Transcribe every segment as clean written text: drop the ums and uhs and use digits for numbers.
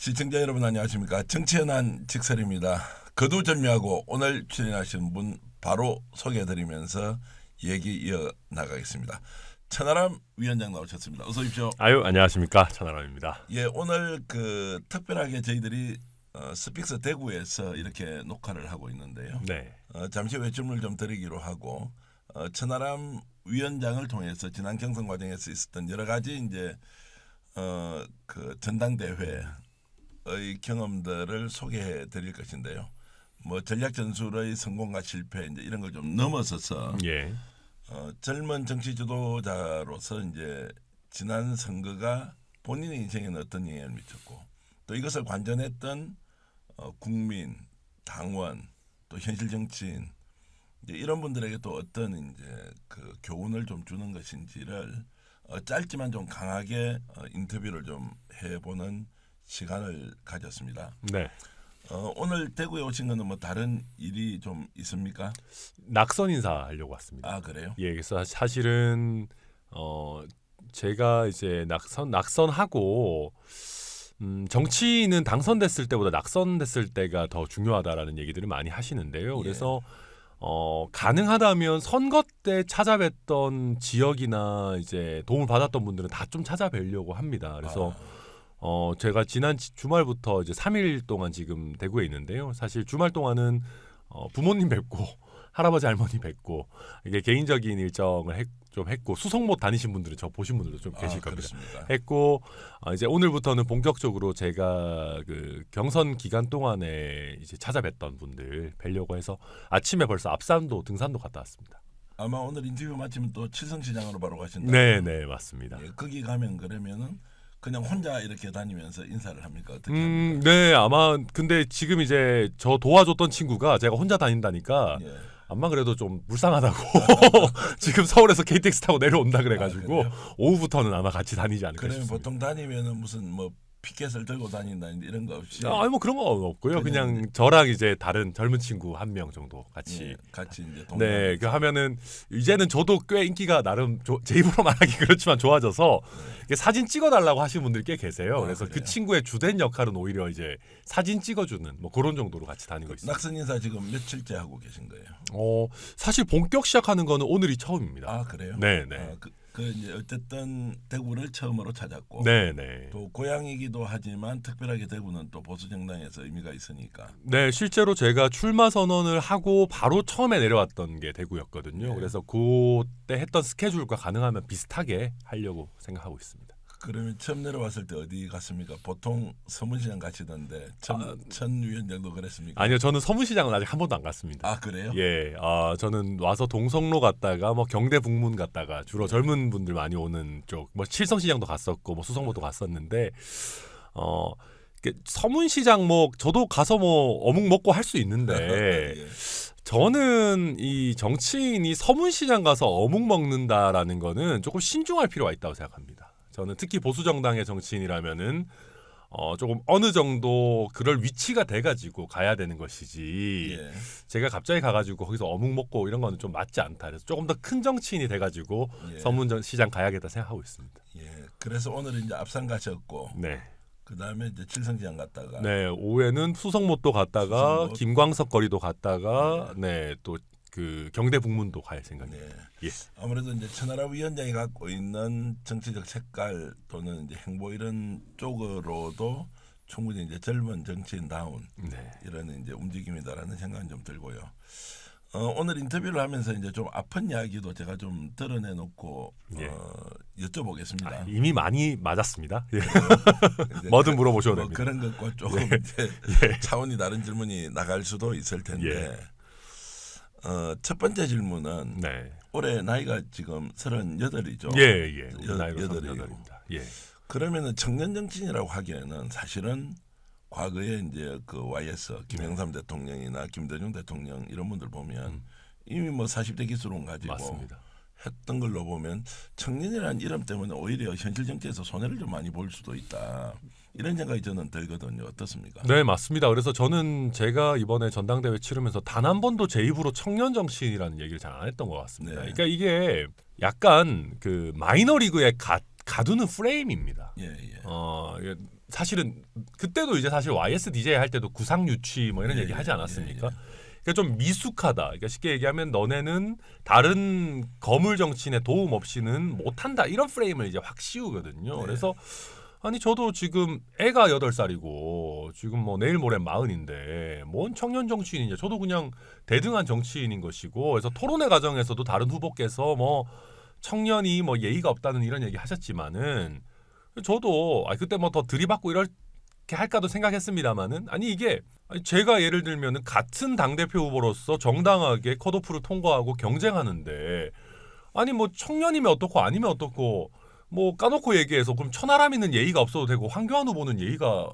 시청자 여러분 안녕하십니까. 정치현안 직설입니다. 거두절미하고 오늘 출연하신 분 바로 소개해드리면서 얘기 이어나가겠습니다. 천하람 위원장 나오셨습니다. 어서 오십시오. 아유 안녕하십니까, 천하람입니다. 예, 오늘 특별하게 저희들이 스픽스 대구에서 이렇게 녹화를 하고 있는데요. 네. 잠시 후에 질문을 좀 드리기로 하고 천하람 위원장을 통해서 지난 경선 과정에서 있었던 여러 가지 이제 전당대회의 경험들을 소개해 드릴 것인데요. 뭐 전략 전술의 성공과 실패 이제 이런 걸 좀 넘어서서 예. 젊은 정치 지도자로서 이제 지난 선거가 본인의 인생에는 어떤 영향을 미쳤고 또 이것을 관전했던 국민, 당원, 또 현실 정치인 이제 이런 분들에게 또 어떤 이제 교훈을 좀 주는 것인지를 짧지만 좀 강하게 인터뷰를 좀 해보는 시간을 가졌습니다. 네. 오늘 대구에 오신 거는 뭐 다른 일이 좀 있습니까? 낙선 인사하려고 왔습니다. 아 그래요? 예, 그래서 사실은 제가 이제 낙선하고 정치인은 당선됐을 때보다 낙선됐을 때가 더 중요하다라는 얘기들을 많이 하시는데요. 그래서 가능하다면 선거 때 찾아뵀던 지역이나 이제 도움을 받았던 분들은 다 좀 찾아뵈려고 합니다. 그래서 제가 지난 주말부터 이제 3일 동안 지금 대구에 있는데요. 사실 주말 동안은 부모님 뵙고 할아버지 할머니 뵙고 이게 개인적인 일정을 좀 했고 수성못 다니신 분들은 저 보신 분들도 좀 계실 겁니다. 그렇습니까? 했고 이제 오늘부터는 본격적으로 제가 경선 기간 동안에 이제 찾아뵀던 분들 뵈려고 해서 아침에 벌써 앞산도 등산도 갔다 왔습니다. 아마 오늘 인터뷰 마치면 또 칠성시장으로 바로 가신다. 네, 맞습니다. 예, 거기 가면 그러면은 그냥 혼자 이렇게 다니면서 인사를 합니까? 어떻게 합니까? 네, 아마 근데 지금 이제 저 도와줬던 친구가 제가 혼자 다닌다니까 예. 아마 그래도 좀 불쌍하다고 지금 서울에서 KTX 타고 내려온다 그래가지고 오후부터는 아마 같이 다니지 않을까 그러면 싶습니다. 보통 다니면은 무슨 뭐 피켓을 들고 다닌다 이런 거 없이 아니 뭐 그런 거 없고요. 그냥 그냥 저랑 이제 다른 젊은 친구 한 명 정도 같이. 예, 같이 이제 네, 동행하면서. 그 하면은 이제는 저도 꽤 인기가 나름 제 입으로 말하기 그렇지만 좋아져서 이게 사진 찍어달라고 하시는 분들이 꽤 계세요. 그래서 그래요? 그 친구의 주된 역할은 오히려 이제 사진 찍어주는 뭐 그런 정도로 같이 다니고 있습니다. 낙선 인사 지금 며칠째 하고 계신 거예요? 사실 본격 시작하는 거는 오늘이 처음입니다. 아 그래요? 네. 이제 어쨌든 대구를 처음으로 찾았고 네. 또 고향이기도 하지만 특별하게 대구는 또 보수 정당에서 의미가 있으니까. 네, 실제로 제가 출마 선언을 하고 바로 처음에 내려왔던 게 대구였거든요. 네. 그래서 그때 했던 스케줄과 가능하면 비슷하게 하려고 생각하고 있습니다. 그러면 처음 내려왔을 때 어디 갔습니까? 보통 서문시장 가시던데 천 위원장도 그랬습니까? 아니요, 저는 서문시장은 아직 한 번도 안 갔습니다. 아 그래요? 예, 저는 와서 동성로 갔다가 뭐 경대 북문 갔다가 주로 젊은 분들 많이 오는 쪽, 뭐 칠성시장도 갔었고 뭐 수성모도 갔었는데 서문시장 뭐 저도 가서 뭐 어묵 먹고 할 수 있는데 예. 저는 이 정치인이 서문시장 가서 어묵 먹는다라는 거는 조금 신중할 필요가 있다고 생각합니다. 저는 특히 보수 정당의 정치인이라면은 조금 어느 정도 그럴 위치가 돼가지고 가야 되는 것이지. 예. 제가 갑자기 가가지고 거기서 어묵 먹고 이런 거는 좀 맞지 않다. 그래서 조금 더 큰 정치인이 돼가지고 예. 서문시장 가야겠다 생각하고 있습니다. 예. 그래서 오늘 이제 앞산 가셨고 네. 그 다음에 이제 칠성시장 갔다가 네, 오후에는 수성못도 갔다가 수성못. 김광석 거리도 갔다가 또 그 경대 북문도 갈 생각입니다. 네. 예. 아무래도 이제 천하람 위원장이 갖고 있는 정치적 색깔 또는 이제 행보 이런 쪽으로도 충분히 이제 젊은 정치인다운 네. 이런 이제 움직임이다라는 생각은 좀 들고요. 오늘 인터뷰를 하면서 이제 좀 아픈 이야기도 제가 좀 드러내놓고 예. 여쭤보겠습니다. 이미 많이 맞았습니다. 예. 이제 뭐든 물어보셔도 뭐 됩니다. 그런 것과 조금 이제 차원이 다른 질문이 나갈 수도 있을 텐데 첫 번째 질문은 네. 올해 나이가 지금 38이죠. 예. 나이로 여덟이고. 38입니다. 예. 그러면은 청년 정치인이라고 하기에는 사실은 과거에 이제 그 YS 김영삼 대통령이나 김대중 대통령 이런 분들 보면 이미 뭐 40대 기술은 가지고 맞습니다. 했던 걸로 보면 청년이라는 이름 때문에 오히려 현실 정치에서 손해를 좀 많이 볼 수도 있다. 이런 생각이 저는 들거든요. 어떻습니까? 네, 맞습니다. 그래서 저는 제가 이번에 전당대회 치르면서 단 한 번도 제 입으로 청년 정치인이라는 얘기를 잘 안 했던 것 같습니다. 네. 그러니까 이게 약간 그 마이너리그에 가두는 프레임입니다. 예. 사실은 그때도 이제 사실 YSDJ 할 때도 구상 유치 뭐 이런 예, 얘기 하지 않았습니까? 예. 그러니까 좀 미숙하다. 그러니까 쉽게 얘기하면 너네는 다른 거물 정치인의 도움 없이는 못한다. 이런 프레임을 이제 확 씌우거든요. 네. 그래서 아니 저도 지금 애가 8살이고 지금 뭐 내일 모레 40인데 뭔 청년 정치인이냐. 저도 그냥 대등한 정치인인 것이고 그래서 토론회 과정에서도 다른 후보께서 뭐 청년이 뭐 예의가 없다는 이런 얘기 하셨지만은 저도 그때 뭐 더 들이받고 이렇게 할까도 생각했습니다만은 아니 이게 제가 예를 들면은 같은 당대표 후보로서 정당하게 컷오프를 통과하고 경쟁하는데 아니 뭐 청년이면 어떻고 아니면 어떻고 뭐 까놓고 얘기해서 그럼 천하람이는 예의가 없어도 되고 황교안 후보는 예의가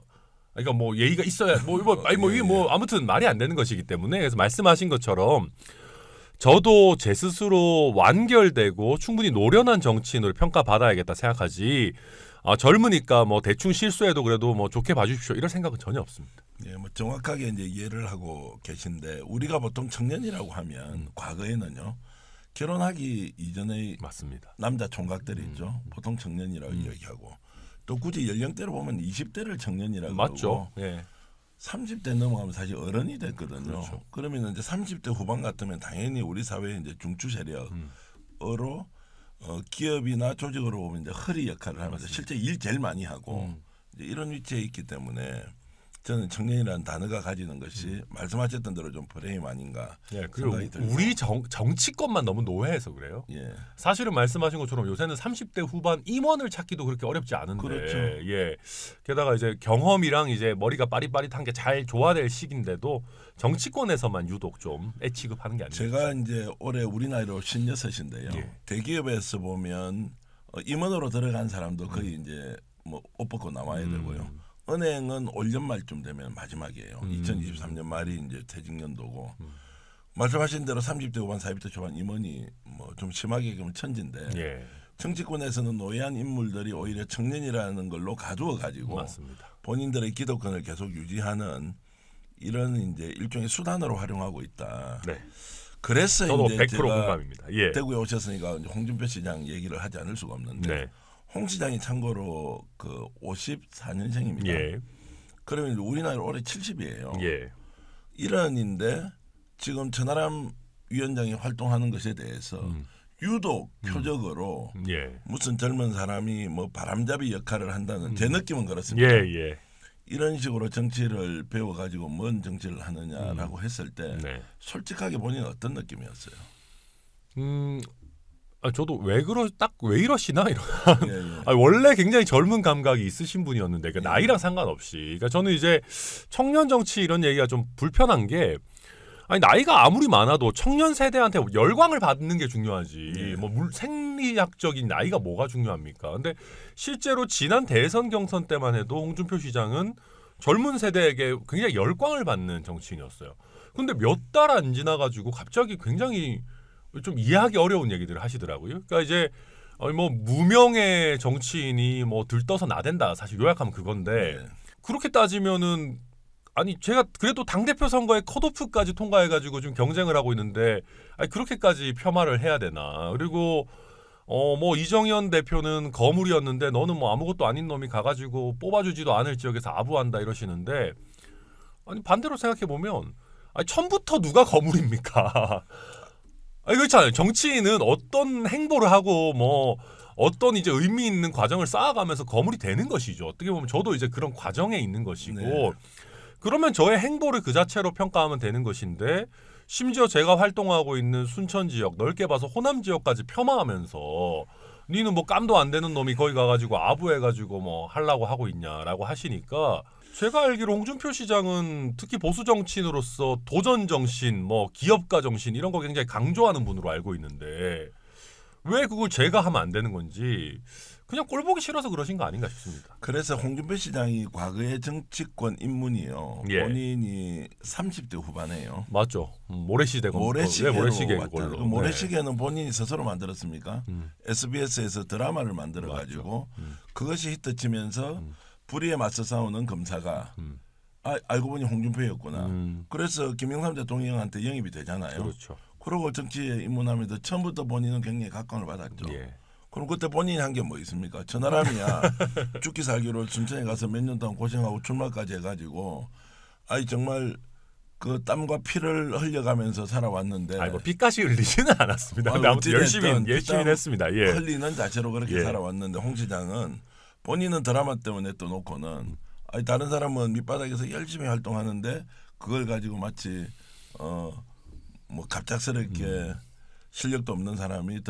그러니까 뭐 예의가 있어야 이게 뭐 아무튼 말이 안 되는 것이기 때문에 그래서 말씀하신 것처럼 저도 제 스스로 완결되고 충분히 노련한 정치인으로 평가받아야겠다 생각하지 젊으니까 뭐 대충 실수해도 그래도 뭐 좋게 봐주십시오 이런 생각은 전혀 없습니다. 예, 뭐 정확하게 이제 이해를 하고 계신데 우리가 보통 청년이라고 하면 과거에는요 결혼하기 이전에 맞습니다. 남자 총각들이 있죠. 보통 청년이라고 이야기하고 또 굳이 연령대로 보면 20대를 청년이라고 맞죠. 그러고 예. 30대 넘어가면 사실 어른이 됐거든요. 그렇죠. 그러면 이제 30대 후반 같으면 당연히 우리 사회의 이제 중추 세력으로 기업이나 조직으로 보면 이제 허리 역할을 하면서 실제 일 제일 많이 하고 이제 이런 위치에 있기 때문에 저는 청년이라는 단어가 가지는 것이 말씀하셨던 대로 좀 프레임 아닌가 예, 그리고 생각이 들고. 우리 정치권만 너무 노예해서 그래요. 예. 사실은 말씀하신 것처럼 요새는 30대 후반 임원을 찾기도 그렇게 어렵지 않은데, 그렇죠. 예. 게다가 이제 경험이랑 이제 머리가 빠릿빠릿한 게 잘 조화될 시기인데도 정치권에서만 유독 좀 애취급하는 게 아니에요. 제가 이제 올해 우리 나이로 56인데요. 예. 대기업에서 보면 임원으로 들어간 사람도 거의 이제 뭐 옷 벗고 나와야 되고요. 은행은 올 연말쯤 되면 마지막이에요. 2023년 말이 이제 퇴직연도고 말씀하신 대로 30대 후반, 40대 초반 임원이 뭐 좀 심하게 보면 천진데 예, 정치권에서는 노예한 인물들이 오히려 청년이라는 걸로 가두어 가지고 맞습니다. 본인들의 기득권을 계속 유지하는 이런 이제 일종의 수단으로 활용하고 있다. 네, 그래서 저도 이제 100% 제가 공감입니다. 예, 대구에 오셨으니까 이제 홍준표 시장 얘기를 하지 않을 수가 없는데 네, 홍 시장이 참고로 그 54년생입니다. 예, 그러면 우리 나이 올해 70이에요. 예, 일원인데 지금 천하람 위원장이 활동하는 것에 대해서 유독 표적으로 예, 무슨 젊은 사람이 뭐 바람잡이 역할을 한다는 제 느낌은 그렇습니다. 예. 이런 식으로 정치를 배워가지고 뭔 정치를 하느냐라고 했을 때 네. 솔직하게 본인은 어떤 느낌이었어요? 저도 왜 이러시나 이런. 예, 예. 원래 굉장히 젊은 감각이 있으신 분이었는데 그러니까 나이랑 상관없이. 그러니까 저는 이제 청년 정치 이런 얘기가 좀 불편한 게 나이가 아무리 많아도 청년 세대한테 열광을 받는 게 중요하지. 예. 뭐 생리학적인 나이가 뭐가 중요합니까? 근데 실제로 지난 대선 경선 때만 해도 홍준표 시장은 젊은 세대에게 굉장히 열광을 받는 정치인이었어요. 근데 몇 달 안 지나가지고 갑자기 굉장히 좀 이해하기 어려운 얘기들을 하시더라고요. 그러니까 이제 뭐 무명의 정치인이 뭐 들떠서 나댄다. 사실 요약하면 그건데 네. 그렇게 따지면은 제가 그래도 당대표 선거에 컷오프까지 통과해가지고 좀 경쟁을 하고 있는데 그렇게까지 폄하를 해야 되나. 그리고 뭐 이정현 대표는 거물이었는데 너는 뭐 아무것도 아닌 놈이 가가지고 뽑아주지도 않을 지역에서 아부한다 이러시는데 반대로 생각해보면 처음부터 누가 거물입니까? 그렇잖아요. 정치인은 어떤 행보를 하고 뭐 어떤 이제 의미 있는 과정을 쌓아가면서 거물이 되는 것이죠. 어떻게 보면 저도 이제 그런 과정에 있는 것이고 네. 그러면 저의 행보를 그 자체로 평가하면 되는 것인데 심지어 제가 활동하고 있는 순천 지역 넓게 봐서 호남 지역까지 폄하하면서 니는 뭐 깜도 안 되는 놈이 거기 가가지고 아부해가지고 뭐 하려고 하고 있냐라고 하시니까 제가 알기로 홍준표 시장은 특히 보수 정치인으로서 도전 정신, 뭐 기업가 정신 이런 거 굉장히 강조하는 분으로 알고 있는데 왜 그걸 제가 하면 안 되는 건지 그냥 꼴 보기 싫어서 그러신 거 아닌가 싶습니다. 그래서 홍준표 시장이 과거의 정치권 입문이요. 예. 본인이 30대 후반에요. 맞죠. 모래시대가 모래시계로 모래시계 왔잖아요. 그걸로. 그 모래시계는 본인이 스스로 만들었습니까? 네. SBS에서 드라마를 만들어가지고 그것이 히트치면서 불의에 맞서 싸우는 검사가 알고 보니 홍준표였구나. 그래서 김영삼 대통령한테 영입이 되잖아요. 그렇죠. 그러고 정치에 입문하면서 처음부터 본인은 굉장히 각광을 받았죠. 예. 그럼 그때 본인이 한 게 뭐 있습니까? 천하람이야. 죽기 살기로 순천에 가서 몇 년 동안 고생하고 출마까지 해가지고 아이 정말 그 땀과 피를 흘려가면서 살아왔는데. 아니 뭐 피까지 흘리지는 않았습니다. 근데 아무튼 열심히 했습니다. 예. 흘리는 자체로 그렇게 예. 살아왔는데 홍 시장은 본인은 드라마 때문에 떠놓고는 아니 다른 사람은 밑바닥에서 열심히 활동하는데 그걸 가지고 마치 뭐 갑작스럽게 실력도 없는 사람이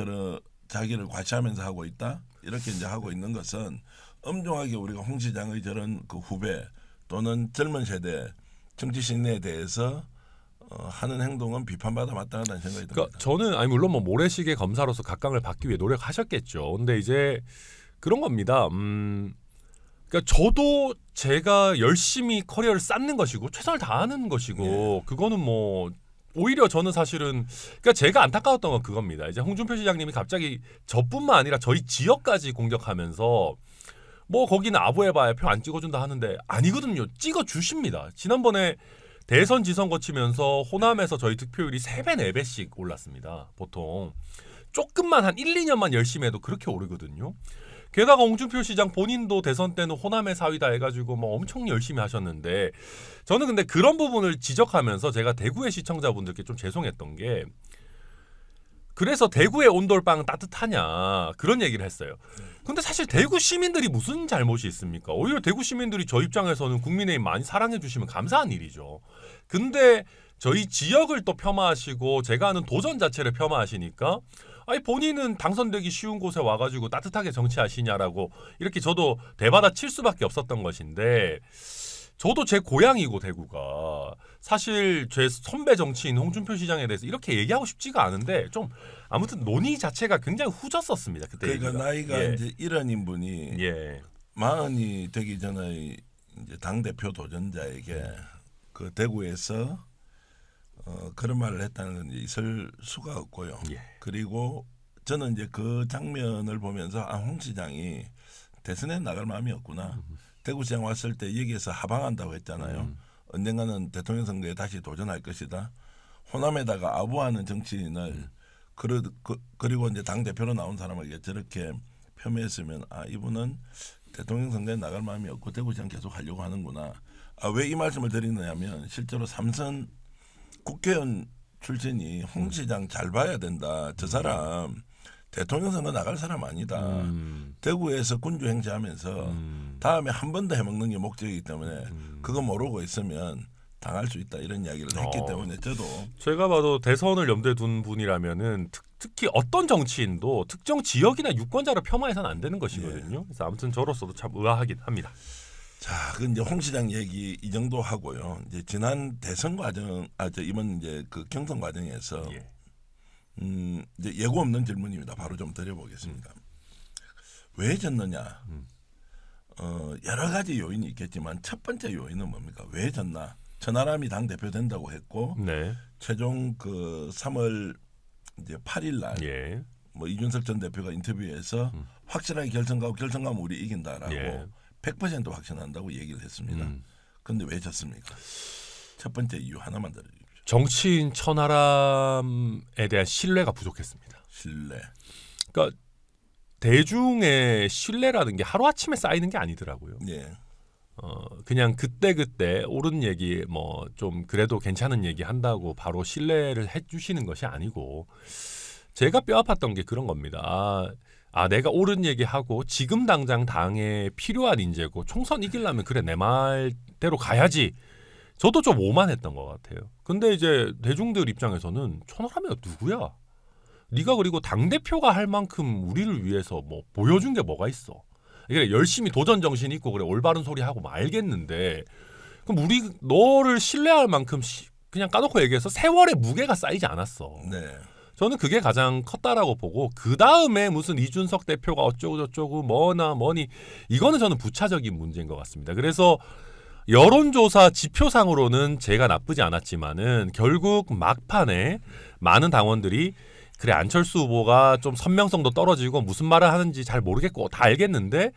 자기를 과시하면서 하고 있다 이렇게 이제 하고 있는 것은 엄중하게 우리가 홍 시장의 저런 그 후배 또는 젊은 세대 정치 신뢰에 대해서 하는 행동은 비판받아 마땅하다는 생각이 듭니다. 그러니까 저는 아니 물론 뭐 모래시계 검사로서 각광을 받기 위해 노력하셨겠죠. 근데 이제 그런 겁니다. 그러니까 저도 제가 열심히 커리어를 쌓는 것이고 최선을 다하는 것이고 그거는 뭐 오히려 저는 사실은 그러니까 제가 안타까웠던 건 그겁니다. 이제 홍준표 시장님이 갑자기 저뿐만 아니라 저희 지역까지 공격하면서 뭐 거기는 아부해봐야 표 안 찍어준다 하는데 아니거든요. 찍어주십니다. 지난번에 대선 지선 거치면서 호남에서 저희 득표율이 3배 4배씩 올랐습니다. 보통 조금만 한 1, 2년만 열심히 해도 그렇게 오르거든요. 게다가 홍준표 시장 본인도 대선 때는 호남의 사위다 해가지고 뭐 엄청 열심히 하셨는데 저는 근데 그런 부분을 지적하면서 제가 대구의 시청자분들께 좀 죄송했던 게 그래서 대구의 온돌방 따뜻하냐 그런 얘기를 했어요. 근데 사실 대구 시민들이 무슨 잘못이 있습니까? 오히려 대구 시민들이 저 입장에서는 국민의힘 많이 사랑해 주시면 감사한 일이죠. 근데 저희 지역을 또 폄하하시고 제가 하는 도전 자체를 폄하하시니까 아니 본인은 당선되기 쉬운 곳에 와가지고 따뜻하게 정치하시냐라고 이렇게 저도 대받아 칠 수밖에 없었던 것인데 저도 제 고향이고 대구가 사실 제 선배 정치인 홍준표 시장에 대해서 이렇게 얘기하고 싶지가 않은데 좀 아무튼 논의 자체가 굉장히 후졌었습니다. 그때 그러니까 얘기가. 나이가 예. 이제 이런 인분이 예. 40이 되기 전에 이제 당 대표 도전자에게 그 대구에서 그런 말을 했다는 건 있을 수가 없고요. 예. 그리고 저는 이제 그 장면을 보면서 홍 시장이 대선에 나갈 마음이 없구나. 대구시장 왔을 때 여기에서 하방한다고 했잖아요. 언젠가는 대통령 선거에 다시 도전할 것이다. 호남에다가 아부하는 정치인을 그리고 이제 당 대표로 나온 사람에게 저렇게 폄훼했으면 이분은 대통령 선거에 나갈 마음이 없고 대구시장 계속 하려고 하는구나. 왜 이 말씀을 드리느냐면 실제로 삼선 국회의원 출신이 홍 시장 잘 봐야 된다. 저 사람 대통령 선거 나갈 사람 아니다. 대구에서 군주 행세하면서 다음에 한 번 더 해먹는 게 목적이기 때문에 그거 모르고 있으면 당할 수 있다 이런 이야기를 했기 때문에 저도 제가 봐도 대선을 염두에 둔 분이라면은 특히 어떤 정치인도 특정 지역이나 유권자를 폄하해서는 안 되는 것이거든요. 그래서 아무튼 저로서도 참 의아하긴 합니다. 자, 그 이제 홍 시장 얘기 이 정도 하고요. 이제 지난 대선 과정, 이번 이제 그 경선 과정에서 이제 예고 없는 질문입니다. 바로 좀 드려보겠습니다. 왜 졌느냐? 여러 가지 요인이 있겠지만 첫 번째 요인은 뭡니까? 왜 졌나? 천하람이 당 대표 된다고 했고 네. 최종 그 3월 이제 8일 날 예. 뭐 이준석 전 대표가 인터뷰에서 확실하게 결선 가고 결선 가면 우리 이긴다라고 예. 100% 확신한다고 얘기를 했습니다. 그런데 왜 졌습니까? 첫 번째 이유 하나만 들어주십시오. 정치인 천하람에 대한 신뢰가 부족했습니다. 신뢰. 그러니까 대중의 신뢰라는 게 하루아침에 쌓이는 게 아니더라고요. 예. 그냥 그때 옳은 얘기 뭐 좀 그래도 괜찮은 얘기 한다고 바로 신뢰를 해주시는 것이 아니고 제가 뼈 아팠던 게 그런 겁니다. 내가 옳은 얘기하고 지금 당장 당에 필요한 인재고 총선 이기려면 그래 내 말대로 가야지. 저도 좀 오만했던 것 같아요. 근데 이제 대중들 입장에서는 천하람이가 누구야? 네가 그리고 당대표가 할 만큼 우리를 위해서 뭐 보여준 게 뭐가 있어? 그래 열심히 도전 정신 있고 그래 올바른 소리 하고 뭐 알겠는데 그럼 우리 너를 신뢰할 만큼 그냥 까놓고 얘기해서 세월의 무게가 쌓이지 않았어. 네. 저는 그게 가장 컸다라고 보고 그 다음에 무슨 이준석 대표가 어쩌고 저쩌고 뭐니 이거는 저는 부차적인 문제인 것 같습니다. 그래서 여론조사 지표상으로는 제가 나쁘지 않았지만은 결국 막판에 많은 당원들이 그래 안철수 후보가 좀 선명성도 떨어지고 무슨 말을 하는지 잘 모르겠고 다 알겠는데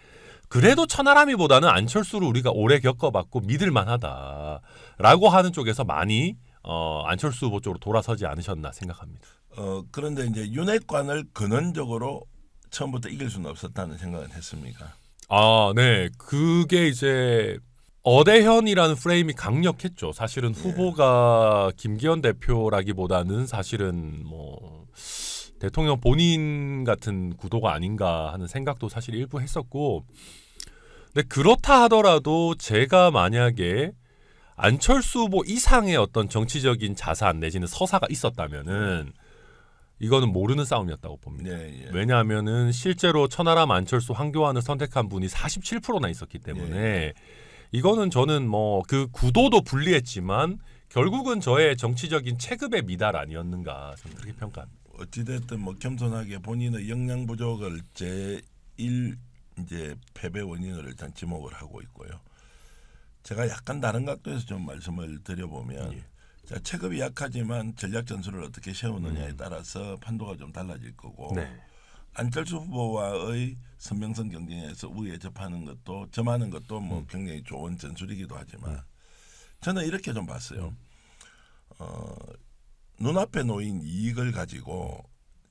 그래도 천하람이보다는 안철수를 우리가 오래 겪어봤고 믿을만하다라고 하는 쪽에서 많이 안철수 후보 쪽으로 돌아서지 않으셨나 생각합니다. 그런데 이제 윤핵관을 근원적으로 처음부터 이길 수는 없었다는 생각은 했습니까? 아, 네. 그게 이제 어대현이라는 프레임이 강력했죠. 사실은 후보가 김기현 대표라기보다는 사실은 뭐 대통령 본인 같은 구도가 아닌가 하는 생각도 사실 일부 했었고, 근데 그렇다 하더라도 제가 만약에 안철수 후보 이상의 어떤 정치적인 자산 내지는 서사가 있었다면은 이거는 모르는 싸움이었다고 봅니다. 예, 예. 왜냐하면은 실제로 천하람, 안철수, 황교안을 선택한 분이 47%나 있었기 때문에 이거는 저는 뭐 그 구도도 불리했지만 결국은 저의 정치적인 체급의 미달 아니었는가 저는 그렇게 평가합니다. 어찌됐든 뭐 겸손하게 본인의 역량 부족을 제1 이제 패배 원인을 일단 지목을 하고 있고요. 제가 약간 다른 각도에서 좀 말씀을 드려보면 자, 체급이 약하지만 전략 전술을 어떻게 세우느냐에 따라서 판도가 좀 달라질 거고 네. 안철수 후보와의 선명성 경쟁에서 우위에 점하는 것도 뭐 굉장히 좋은 전술이기도 하지만 저는 이렇게 좀 봤어요. 눈앞에 놓인 이익을 가지고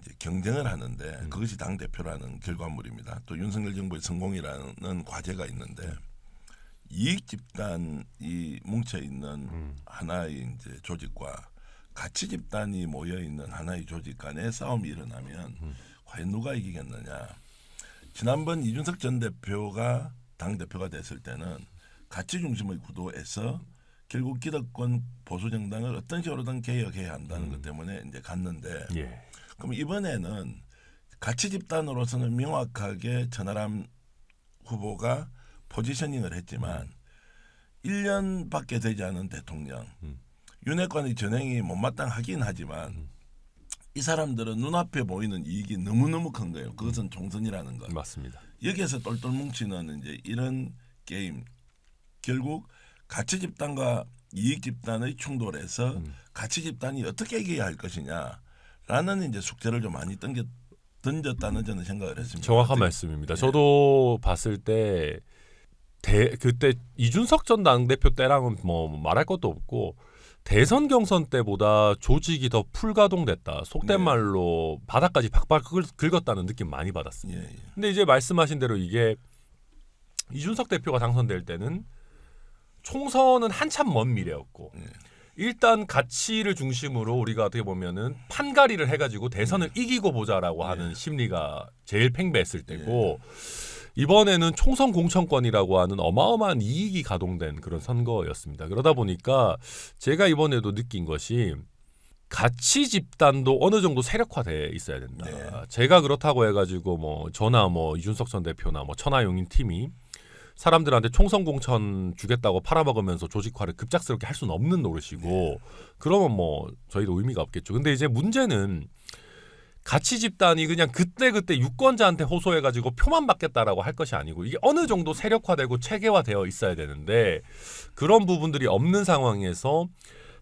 이제 경쟁을 하는데 그것이 당 대표라는 결과물입니다. 또 윤석열 정부의 성공이라는 과제가 있는데 이익 집단이 뭉쳐 있는 하나의 이제 조직과 가치 집단이 모여 있는 하나의 조직 간의 싸움이 일어나면 과연 누가 이기겠느냐? 지난번 이준석 전 대표가 당 대표가 됐을 때는 가치 중심의 구도에서 결국 기득권 보수 정당을 어떤 식으로든 개혁해야 한다는 것 때문에 이제 갔는데 그럼 이번에는 가치 집단으로서는 명확하게 천하람 후보가 포지셔닝을 했지만 1년밖에 되지 않은 대통령 윤핵관의 전행이 못마땅하긴 하지만 이 사람들은 눈앞에 보이는 이익이 너무너무 큰 거예요. 그것은 총선이라는 것. 맞습니다. 여기에서 똘똘 뭉치는 이제 이런 게임 결국 가치 집단과 이익 집단의 충돌에서 가치 집단이 어떻게 이겨야 할 것이냐라는 이제 숙제를 좀 많이 던졌다는 저는 생각을 했습니다. 정확한 말씀입니다. 저도 봤을 때 그때 이준석 전 당대표 때랑은 뭐 말할 것도 없고 대선 경선 때보다 조직이 더 풀가동됐다. 속된 말로 바닥까지 박박 긁었다는 느낌 많이 받았습니다. 근데 이제 말씀하신 대로 이게 이준석 대표가 당선될 때는 총선은 한참 먼 미래였고 일단 가치를 중심으로 우리가 어떻게 보면은 판가리를 해가지고 대선을 이기고 보자라고 하는 심리가 제일 팽배했을 때고 이번에는 총선 공천권이라고 하는 어마어마한 이익이 가동된 그런 선거였습니다. 그러다 보니까 제가 이번에도 느낀 것이 가치 집단도 어느 정도 세력화돼 있어야 된다. 제가 그렇다고 해가지고 뭐 저나 뭐 이준석 전 대표나 뭐 천하용인 팀이 사람들한테 총선 공천 주겠다고 팔아먹으면서 조직화를 급작스럽게 할 수는 없는 노릇이고 그러면 뭐 저희도 의미가 없겠죠. 근데 이제 문제는 가치 집단이 그냥 그때그때 유권자한테 호소해가지고 표만 받겠다라고 할 것이 아니고 이게 어느 정도 세력화되고 체계화되어 있어야 되는데 그런 부분들이 없는 상황에서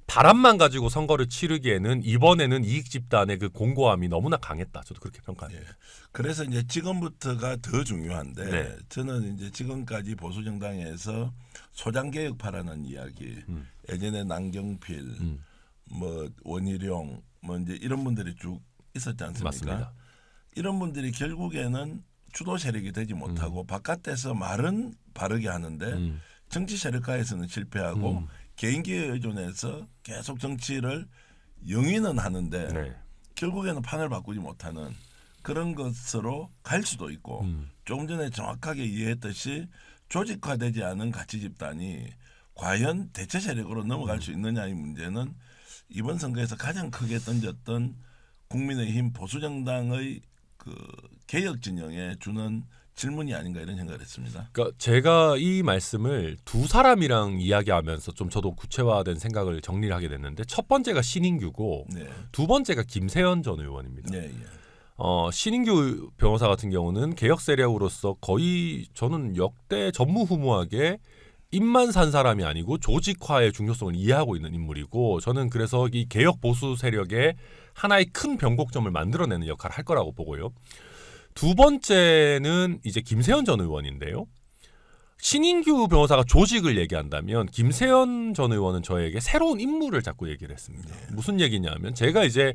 바람만 가지고 선거를 치르기에는 이번에는 이익 집단의 그 공고함이 너무나 강했다. 저도 그렇게 평가합니다. 그래서 이제 지금부터가 더 중요한데 저는 이제 지금까지 보수 정당에서 소장 개혁파라는 이야기, 예전에 남경필, 뭐 원희룡, 뭐 이제 이런 분들이 쭉 있었지 않습니까? 맞습니다. 이런 분들이 결국에는 주도 세력이 되지 못하고 바깥에서 말은 바르게 하는데 정치 세력화에서는 실패하고 개인기에 의존해서 계속 정치를 영위는 하는데 결국에는 판을 바꾸지 못하는 그런 것으로 갈 수도 있고 조금 전에 정확하게 이해했듯이 조직화되지 않은 가치 집단이 과연 대체 세력으로 넘어갈 수 있느냐의 문제는 이번 선거에서 가장 크게 던졌던 국민의힘 보수정당의 그 개혁 진영에 주는 질문이 아닌가 이런 생각을 했습니다. 그러니까 제가 이 말씀을 두 사람이랑 이야기하면서 좀 저도 구체화된 생각을 정리를 하게 됐는데 첫 번째가 신인규고 두 번째가 김세현 전 의원입니다. 신인규 변호사 같은 경우는 개혁 세력으로서 거의 저는 역대 전무후무하게 입만 산 사람이 아니고 조직화의 중요성을 이해하고 있는 인물이고 저는 그래서 이 개혁 보수 세력의 하나의 큰 변곡점을 만들어내는 역할을 할 거라고 보고요. 두 번째는 이제 김세현 전 의원인데요. 신인규 변호사가 조직을 얘기한다면 김세현 전 의원은 저에게 새로운 인물을 자꾸 얘기를 했습니다. 무슨 얘기냐면 제가 이제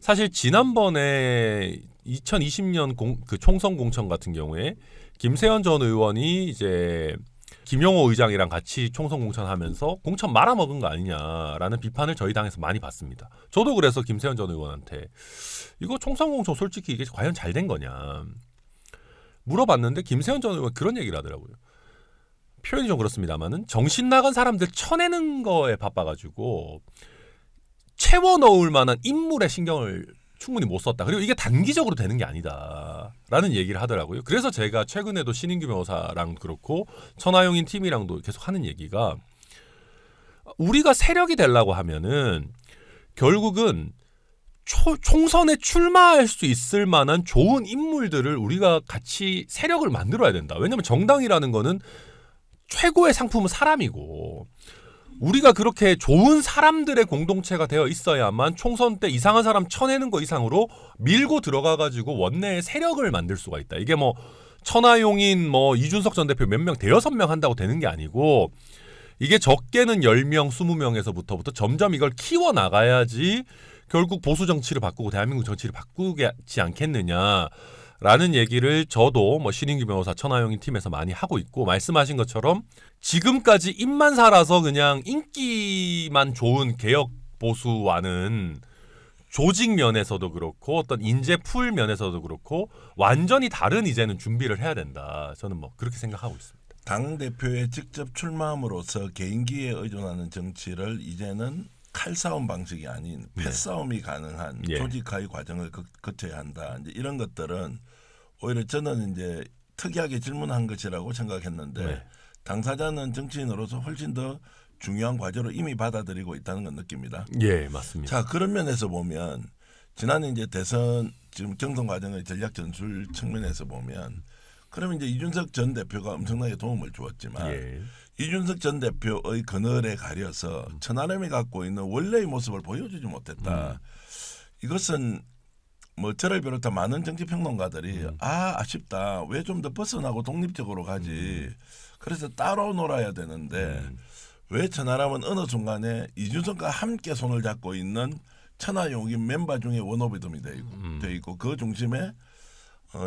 사실 지난번에 2020년 그 총선 공천 같은 경우에 김세현 전 의원이 이제 김용호 의장이랑 같이 총선 공천하면서 공천 말아먹은 거 아니냐라는 비판을 저희 당에서 많이 받습니다. 저도 그래서 김세현 전 의원한테 이거 총선 공천 솔직히 이게 과연 잘 된 거냐 물어봤는데 김세현 전 의원 그런 얘기를 하더라고요. 표현이 좀 그렇습니다만은 정신 나간 사람들 쳐내는 거에 바빠가지고 채워 넣을 만한 인물에 신경을 충분히 못 썼다. 그리고 이게 단기적으로 되는 게 아니다라는 얘기를 하더라고요. 그래서 제가 최근에도 신인규 변호사랑 그렇고 천하용인 팀이랑도 계속 하는 얘기가 우리가 세력이 되려고 하면은 결국은 총선에 출마할 수 있을 만한 좋은 인물들을 우리가 같이 세력을 만들어야 된다. 왜냐하면 정당이라는 거는 최고의 상품은 사람이고 우리가 그렇게 좋은 사람들의 공동체가 되어 있어야만 총선 때 이상한 사람 쳐내는 거 이상으로 밀고 들어가가지고 원내에 세력을 만들 수가 있다. 이게 뭐 천하용인 뭐 이준석 전 대표 몇 명 대여섯 명 한다고 되는 게 아니고 이게 적게는 10명 20명에서부터 점점 이걸 키워나가야지 결국 보수 정치를 바꾸고 대한민국 정치를 바꾸지 않겠느냐 라는 얘기를 저도 뭐 신인규 변호사 천하용인 팀에서 많이 하고 있고 말씀하신 것처럼 지금까지 입만 살아서 그냥 인기만 좋은 개혁 보수와는 조직 면에서도 그렇고 어떤 인재 풀 면에서도 그렇고 완전히 다른 이제는 준비를 해야 된다. 저는 뭐 그렇게 생각하고 있습니다. 당 대표에 직접 출마함으로써 개인기에 의존하는 정치를 이제는 칼싸움 방식이 아닌 패싸움이 가능한 조직화의 과정을 거쳐야 한다. 이제 이런 것들은 오히려 저는 이제 특이하게 질문한 것이라고 생각했는데 당사자는 정치인으로서 훨씬 더 중요한 과제로 이미 받아들이고 있다는 건 느낍니다. 예, 맞습니다. 자, 그런 면에서 보면 지난해 이제 대선 지금 경선 과정의 전략 전술 측면에서 보면 그러면 이제 이준석 전 대표가 엄청나게 도움을 주었지만 이준석 전 대표의 그늘에 가려서 천하람이 갖고 있는 원래의 모습을 보여주지 못했다. 이것은 뭐 저를 비롯한 많은 정치평론가들이 아쉽다. 왜 좀 더 벗어나고 독립적으로 가지. 그래서 따로 놀아야 되는데 왜 천하람은 어느 순간에 이준석과 함께 손을 잡고 있는 천하용인 멤버 중에 원오비덤이 돼 있고 그 중심에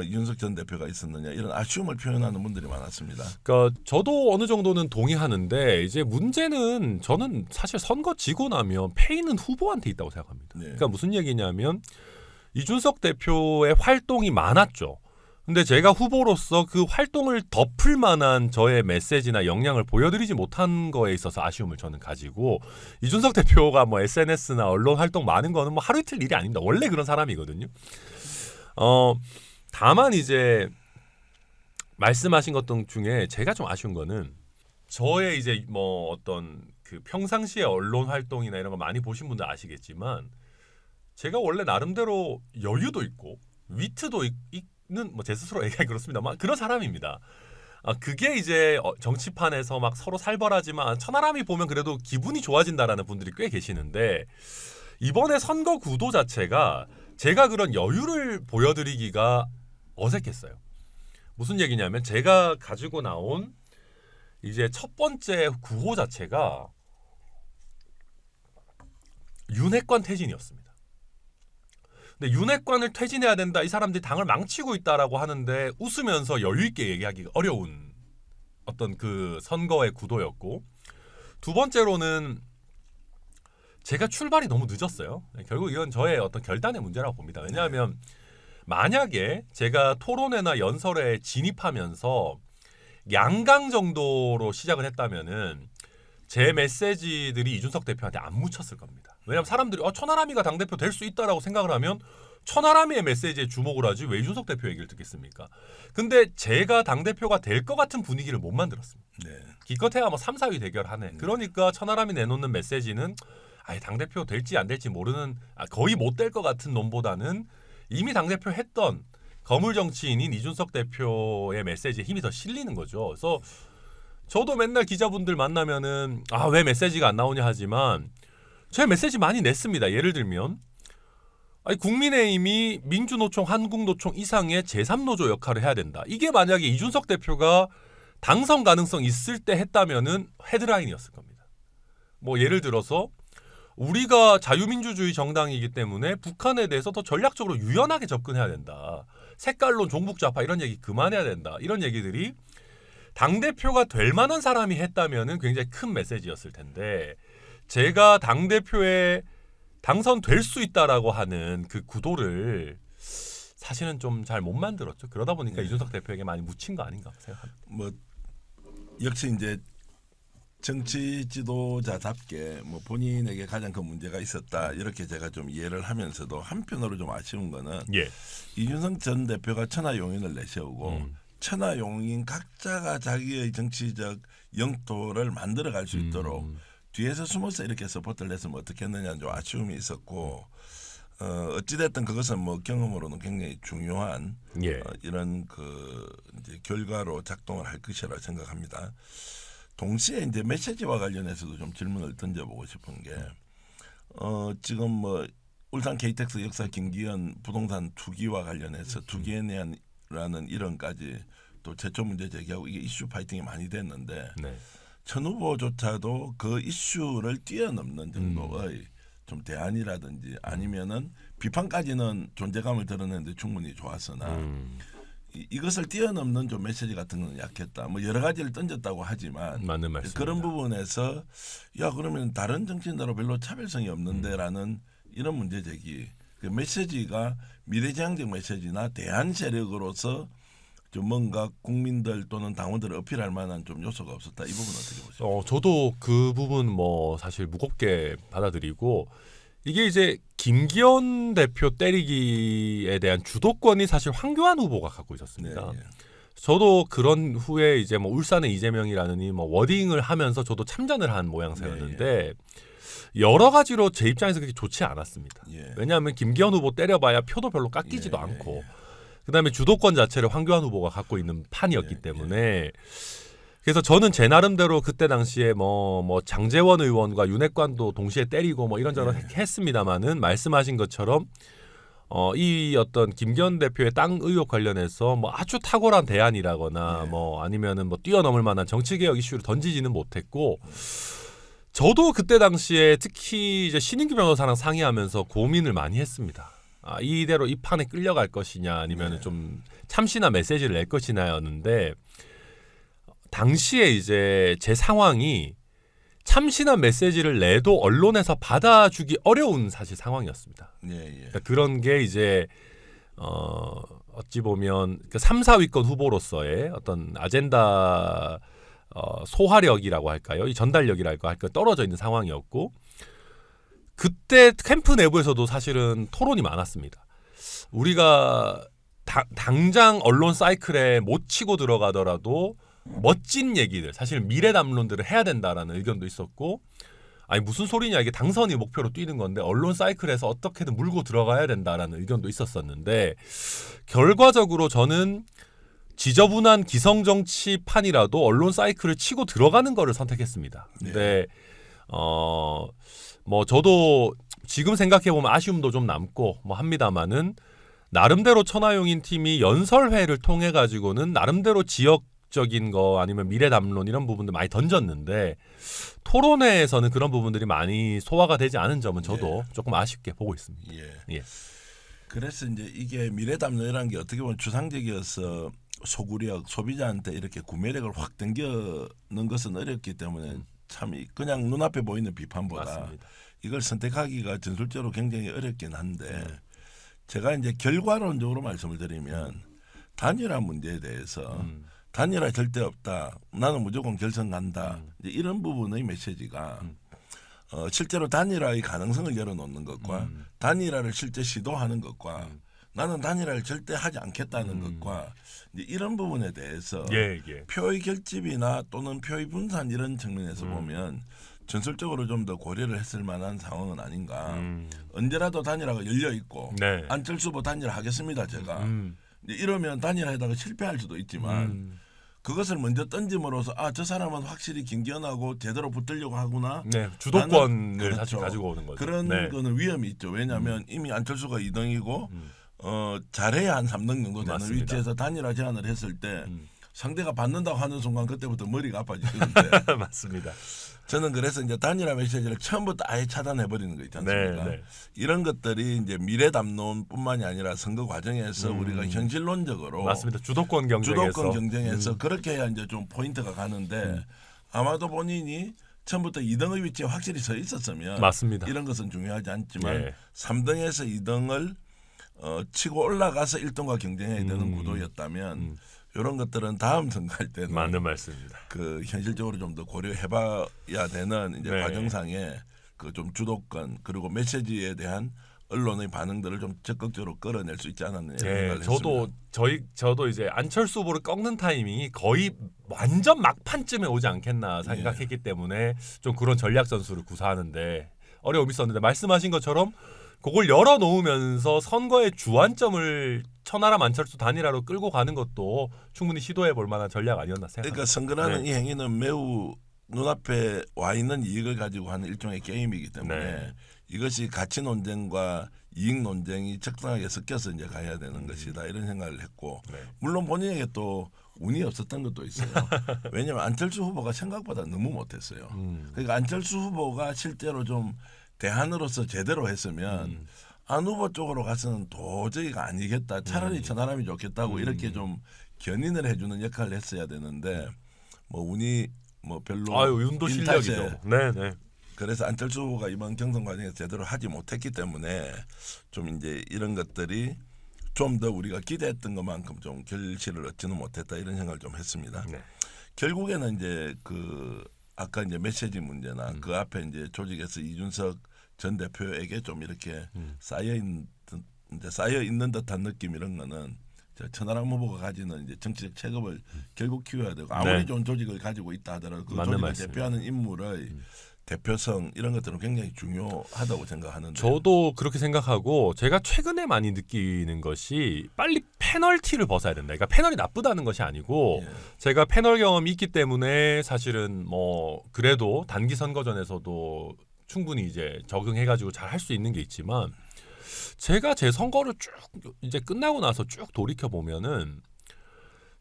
이준석 전 대표가 있었느냐 이런 아쉬움을 표현하는 분들이 많았습니다. 그러니까 저도 어느 정도는 동의하는데 이제 문제는 저는 사실 선거 지고 나면 패인은 후보한테 있다고 생각합니다. 그러니까 무슨 얘기냐면 이준석 대표의 활동이 많았죠. 근데 제가 후보로서 그 활동을 덮을 만한 저의 메시지나 역량을 보여드리지 못한 거에 있어서 아쉬움을 저는 가지고 이준석 대표가 뭐 SNS나 언론 활동 많은 거는 뭐 하루 이틀 일이 아닙니다. 원래 그런 사람이거든요. 다만 이제 말씀하신 것 중에 제가 좀 아쉬운 거는 저의 이제 뭐 어떤 그 평상시에 언론 활동이나 이런 거 많이 보신 분들 아시겠지만 제가 원래 나름대로 여유도 있고 위트도 있는 뭐 제 스스로 얘기하기 그렇습니다만 그런 사람입니다. 그게 이제 정치판에서 막 서로 살벌하지만 천하람이 보면 그래도 기분이 좋아진다라는 분들이 꽤 계시는데 이번에 선거 구도 자체가 제가 그런 여유를 보여드리기가 어색했어요. 무슨 얘기냐면 제가 가지고 나온 이제 첫 번째 구호 자체가 윤핵관 퇴진이었습니다. 근데 윤핵관을 퇴진해야 된다. 이 사람들이 당을 망치고 있다라고 하는데 웃으면서 여유 있게 얘기하기가 어려운 어떤 그 선거의 구도였고 두 번째로는 제가 출발이 너무 늦었어요. 결국 이건 저의 어떤 결단의 문제라고 봅니다. 왜냐하면 만약에 제가 토론회나 연설에 진입하면서 양강 정도로 시작을 했다면은 제 메시지들이 이준석 대표한테 안 묻혔을 겁니다. 왜냐하면 사람들이 천하람이가 당대표 될 수 있다라고 생각을 하면 천하람이의 메시지에 주목을 하지 왜 이준석 대표 얘기를 듣겠습니까? 근데 제가 당대표가 될 것 같은 분위기를 못 만들었습니다. 기껏해야 뭐 3, 4위 대결하네. 그러니까 천하람이 내놓는 메시지는 아예 당대표 될지 안 될지 모르는 거의 못 될 것 같은 놈보다는 이미 당대표 했던 거물 정치인인 이준석 대표의 메시지에 힘이 더 실리는 거죠. 그래서 저도 맨날 기자분들 만나면은 왜 메시지가 안 나오냐 하지만 제 메시지 많이 냈습니다. 예를 들면 국민의힘이 민주노총, 한국노총 이상의 제3노조 역할을 해야 된다. 이게 만약에 이준석 대표가 당선 가능성 있을 때 했다면은 헤드라인이었을 겁니다. 뭐 예를 들어서 우리가 자유민주주의 정당이기 때문에 북한에 대해서 더 전략적으로 유연하게 접근해야 된다. 색깔론 종북좌파 이런 얘기 그만해야 된다. 이런 얘기들이 당대표가 될 만한 사람이 했다면은 굉장히 큰 메시지였을 텐데 제가 당대표에 당선될 수 있다라고 하는 그 구도를 사실은 좀 잘 못 만들었죠. 그러다 보니까 이준석 대표에게 많이 묻힌 거 아닌가 생각합니다. 뭐 역시 이제 정치 지도자답게 뭐 본인에게 가장 큰 문제가 있었다 이렇게 제가 좀 이해를 하면서도 한편으로 좀 아쉬운 거는 예. 이준석 전 대표가 천하용인을 내세우고 천하용인 각자가 자기의 정치적 영토를 만들어갈 수 있도록 뒤에서 숨어서 이렇게 서포트를 했으면 어떻겠느냐는 좀 아쉬움이 있었고 어찌됐든 그것은 뭐 경험으로는 굉장히 중요한 예. 이런 그 이제 결과로 작동을 할 것이라 생각합니다. 동시에 이제 메시지와 관련해서도 좀 질문을 던져보고 싶은 게 지금 뭐 울산 KTX 역사 김기현 부동산 투기와 관련해서 투기에 대한라는 이론까지 또 제초 문제 제기하고 이게 이슈 파이팅이 많이 됐는데 네. 천 후보조차도 그 이슈를 뛰어넘는 정도의 좀 대안이라든지 아니면은 비판까지는 존재감을 드러내는데 충분히 좋았으나 이것을 뛰어넘는 좀 메시지 같은 건 약했다. 뭐 여러 가지를 던졌다고 하지만 맞는 말씀입니다. 그런 부분에서 야 그러면 다른 정치인들하고 별로 차별성이 없는데라는 이런 문제 제기. 그 메시지가 미래지향적 메시지나 대안 세력으로서 좀 뭔가 국민들 또는 당원들을 어필할 만한 좀 요소가 없었다. 이 부분 어떻게 보세요? 저도 그 부분 뭐 사실 무겁게 받아들이고 이게 이제 김기현 대표 때리기에 대한 주도권이 사실 황교안 후보가 갖고 있었습니다. 네, 예. 저도 그런 후에 이제 뭐 울산의 이재명이라느니 뭐 워딩을 하면서 저도 참전을 한 모양새였는데 여러 가지로 제 입장에서 그렇게 좋지 않았습니다. 예. 왜냐하면 김기현 후보 때려봐야 표도 별로 깎이지도 예, 않고 예. 그다음에 주도권 자체를 황교안 후보가 갖고 있는 판이었기 예, 때문에 그래서 저는 제 나름대로 그때 당시에 뭐 장제원 의원과 윤핵관도 동시에 때리고 뭐 이런저런 했습니다마는 말씀하신 것처럼 이 어떤 김기현 대표의 땅 의혹 관련해서 뭐 아주 탁월한 대안이라거나 뭐 아니면은 뭐 뛰어넘을 만한 정치 개혁 이슈를 던지지는 못했고 저도 그때 당시에 특히 이제 신인규 변호사랑 상의하면서 고민을 많이 했습니다. 이대로 이 판에 끌려갈 것이냐 아니면은 좀 참신한 메시지를 낼 것이냐였는데 당시에 이제 제 상황이 참신한 메시지를 내도 언론에서 받아주기 어려운 사실 상황이었습니다. 그러니까 그런 게 이제 어찌 보면 그 3, 4위권 후보로서의 어떤 아젠다 소화력이라고 할까요? 이 전달력이랄까 할까 떨어져 있는 상황이었고 그때 캠프 내부에서도 사실은 토론이 많았습니다. 우리가 당장 언론 사이클에 못 치고 들어가더라도 멋진 얘기들, 사실 미래 담론들을 해야 된다라는 의견도 있었고 아니 무슨 소리냐 이게 당선이 목표로 뛰는 건데 언론 사이클에서 어떻게든 물고 들어가야 된다라는 의견도 있었었는데 결과적으로 저는 지저분한 기성정치판이라도 언론 사이클을 치고 들어가는 거를 선택했습니다. 근데 뭐 저도 지금 생각해 보면 아쉬움도 좀 남고 뭐 합니다만은 나름대로 천하용인 팀이 연설회를 통해 가지고는 나름대로 지역적인 거 아니면 미래 담론 이런 부분들 많이 던졌는데 토론회에서는 그런 부분들이 많이 소화가 되지 않은 점은 저도 조금 아쉽게 보고 있습니다. 예. 그래서 이제 이게 미래 담론이라는 게 어떻게 보면 추상적이어서 소구력 소비자한테 이렇게 구매력을 확 당겨는 것은 어렵기 때문에 참 그냥 눈앞에 보이는 비판보다 맞습니다. 이걸 선택하기가 전술적으로 굉장히 어렵긴 한데 제가 이제 결과론적으로 말씀을 드리면 단일화 문제에 대해서 단일화 절대 없다. 나는 무조건 결선 간다. 이제 이런 부분의 메시지가 실제로 단일화의 가능성을 열어놓는 것과 단일화를 실제 시도하는 것과 나는 단일화를 절대 하지 않겠다는 것과 이제 이런 부분에 대해서 표의 결집이나 또는 표의 분산 이런 측면에서 보면 전술적으로 좀 더 고려를 했을 만한 상황은 아닌가. 언제라도 단일화가 열려 있고 안철수 후보 단일화 하겠습니다 제가. 이제 이러면 단일화에다가 실패할 수도 있지만 그것을 먼저 던짐으로써 저 사람은 확실히 김기현하고 제대로 붙으려고 하구나. 주도권을 사실 가지고 오는 거죠. 그런 거는 위험이 있죠. 왜냐하면 이미 안철수가 2등이고 잘해야 한 3등 정도 되는 맞습니다. 위치에서 단일화 제안을 했을 때 상대가 받는다고 하는 순간 그때부터 머리가 아파지는데 맞습니다. 저는 그래서 이제 단일화 메시지를 처음부터 아예 차단해 버리는 거 있지 않습니까? 네, 네. 이런 것들이 이제 미래 담론뿐만이 아니라 선거 과정에서 우리가 현실론적으로 맞습니다. 주도권 경쟁에서 그렇게 해야 이제 좀 포인트가 가는데 아마도 본인이 처음부터 2등의 위치에 확실히 서 있었으면 맞습니다. 이런 것은 중요하지 않지만 예. 3등에서 2등을 치고 올라가서 1등과 경쟁해야 되는 구도였다면 이런 것들은 다음 선거할 때는 맞는 말씀입니다. 그 현실적으로 좀 더 고려해봐야 되는 이제 네. 과정상에 그 좀 주도권 그리고 메시지에 대한 언론의 반응들을 좀 적극적으로 끌어낼 수 있지 않았느냐 생각을 했습니다. 저도 이제 안철수 후보를 꺾는 타이밍이 거의 완전 막판쯤에 오지 않겠나 생각했기 때문에 좀 그런 전략 전술을 구사하는데 어려움이 있었는데 말씀하신 것처럼 그걸 열어놓으면서 선거의 주안점을 천하람 안철수 단일화로 끌고 가는 것도 충분히 시도해볼 만한 전략 아니었나 생각합니다. 그러니까 선거라는 네. 이 행위는 매우 눈앞에 와 있는 이익을 가지고 하는 일종의 게임이기 때문에 네. 이것이 가치 논쟁과 이익 논쟁이 적당하게 섞여서 이제 가야 되는 것이다 이런 생각을 했고 네. 물론 본인에게 또 운이 없었던 것도 있어요. 왜냐하면 안철수 후보가 생각보다 너무 못했어요. 그러니까 안철수 후보가 실제로 좀 대안으로서 제대로 했으면 안 후보 쪽으로 가서는 도저히가 아니겠다. 차라리 천하람이 좋겠다고 이렇게 좀 견인을 해주는 역할을 했어야 되는데 뭐 운이 뭐 별로 운도 인탓에 실력이죠. 네네. 그래서 안철수 후보가 이번 경선 과정에서 제대로 하지 못했기 때문에 좀 이제 이런 것들이 좀 더 우리가 기대했던 것만큼 좀 결실을 얻지는 못했다 이런 생각을 좀 했습니다. 네. 결국에는 이제 그 아까 이제 메시지 문제나 그 앞에 이제 조직에서 이준석 전 대표에게 좀 이렇게 쌓여 있는 듯한 느낌 이런 거는 천하람 후보가 가지는 이제 정치적 체급을 결국 키워야 되고 아무리 네. 좋은 조직을 가지고 있다 하더라도 그 맞는 조직을 말씀입니다. 대표하는 인물의 대표성 이런 것들은 굉장히 중요하다고 생각하는데 저도 그렇게 생각하고 제가 최근에 많이 느끼는 것이 빨리 페널티를 벗어야 된다. 그러니까 패널이 나쁘다는 것이 아니고 예. 제가 패널 경험이 있기 때문에 사실은 뭐 그래도 단기 선거전에서도 충분히 이제 적응해가지고 잘 할 수 있는 게 있지만 제가 제 선거를 쭉 이제 끝나고 나서 쭉 돌이켜 보면은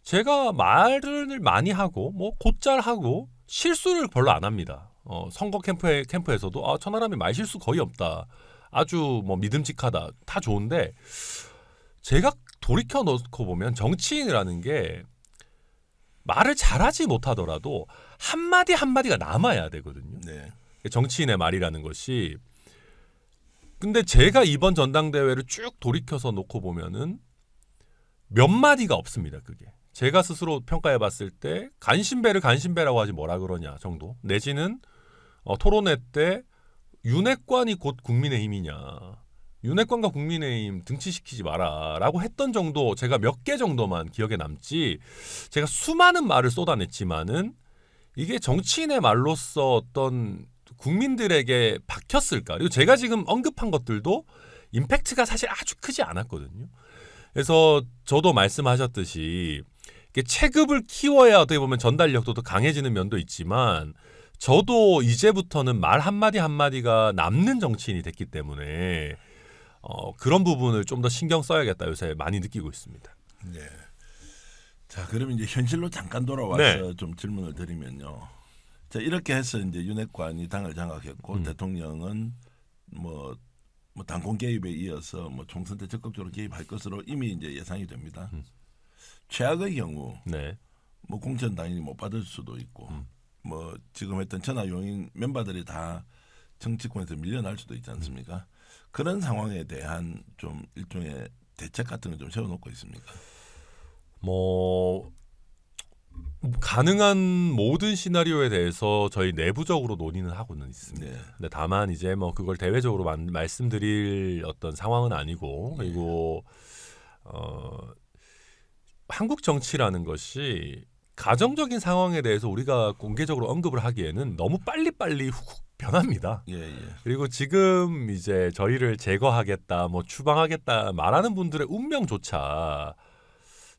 제가 말을 많이 하고 뭐 곧잘 하고 실수를 별로 안 합니다. 선거 캠프에서도 천하람이 말 실수 거의 없다. 아주 뭐 믿음직하다. 다 좋은데 제가 돌이켜 놓고 보면 정치인이라는 게 말을 잘하지 못하더라도 한마디 한마디가 남아야 되거든요. 네. 정치인의 말이라는 것이. 근데 제가 이번 전당대회를 쭉 돌이켜서 놓고 보면은 몇 마디가 없습니다. 그게. 제가 스스로 평가해 봤을 때 간신배를 간신배라고 하지 뭐라 그러냐 정도. 내지는 토론회 때 윤핵관이 곧 국민의힘이냐. 윤핵관과 국민의힘 등치시키지 마라라고 했던 정도 제가 몇 개 정도만 기억에 남지 제가 수많은 말을 쏟아냈지만은 이게 정치인의 말로서 어떤 국민들에게 박혔을까? 그리고 제가 지금 언급한 것들도 임팩트가 사실 아주 크지 않았거든요. 그래서 저도 말씀하셨듯이 이게 체급을 키워야 어떻게 보면 전달력도 더 강해지는 면도 있지만 저도 이제부터는 말 한마디 한마디가 남는 정치인이 됐기 때문에 그런 부분을 좀 더 신경 써야겠다 요새 많이 느끼고 있습니다. 네. 자, 그럼 이제 현실로 잠깐 돌아와서 네. 좀 질문을 드리면요. 자, 이렇게 해서 이제 윤핵관이 당을 장악했고 대통령은 뭐 당권 개입에 이어서 뭐 총선 때 적극적으로 개입할 것으로 이미 이제 예상이 됩니다. 최악의 경우 네. 뭐 공천 당연히 못 받을 수도 있고 뭐 지금 했던 천하용인 멤버들이 다 정치권에서 밀려날 수도 있지 않습니까? 그런 상황에 대한 좀 일종의 대책 같은 거 좀 세워놓고 있습니까? 뭐 가능한 모든 시나리오에 대해서 저희 내부적으로 논의는 하고는 있습니다. 네. 근데 다만 이제 뭐 그걸 대외적으로 말씀드릴 어떤 상황은 아니고 그리고 한국 정치라는 것이 가정적인 상황에 대해서 우리가 공개적으로 언급을 하기에는 너무 빨리빨리 훅훅 변합니다. 예. 그리고 지금 이제 저희를 제거하겠다, 뭐 추방하겠다 말하는 분들의 운명조차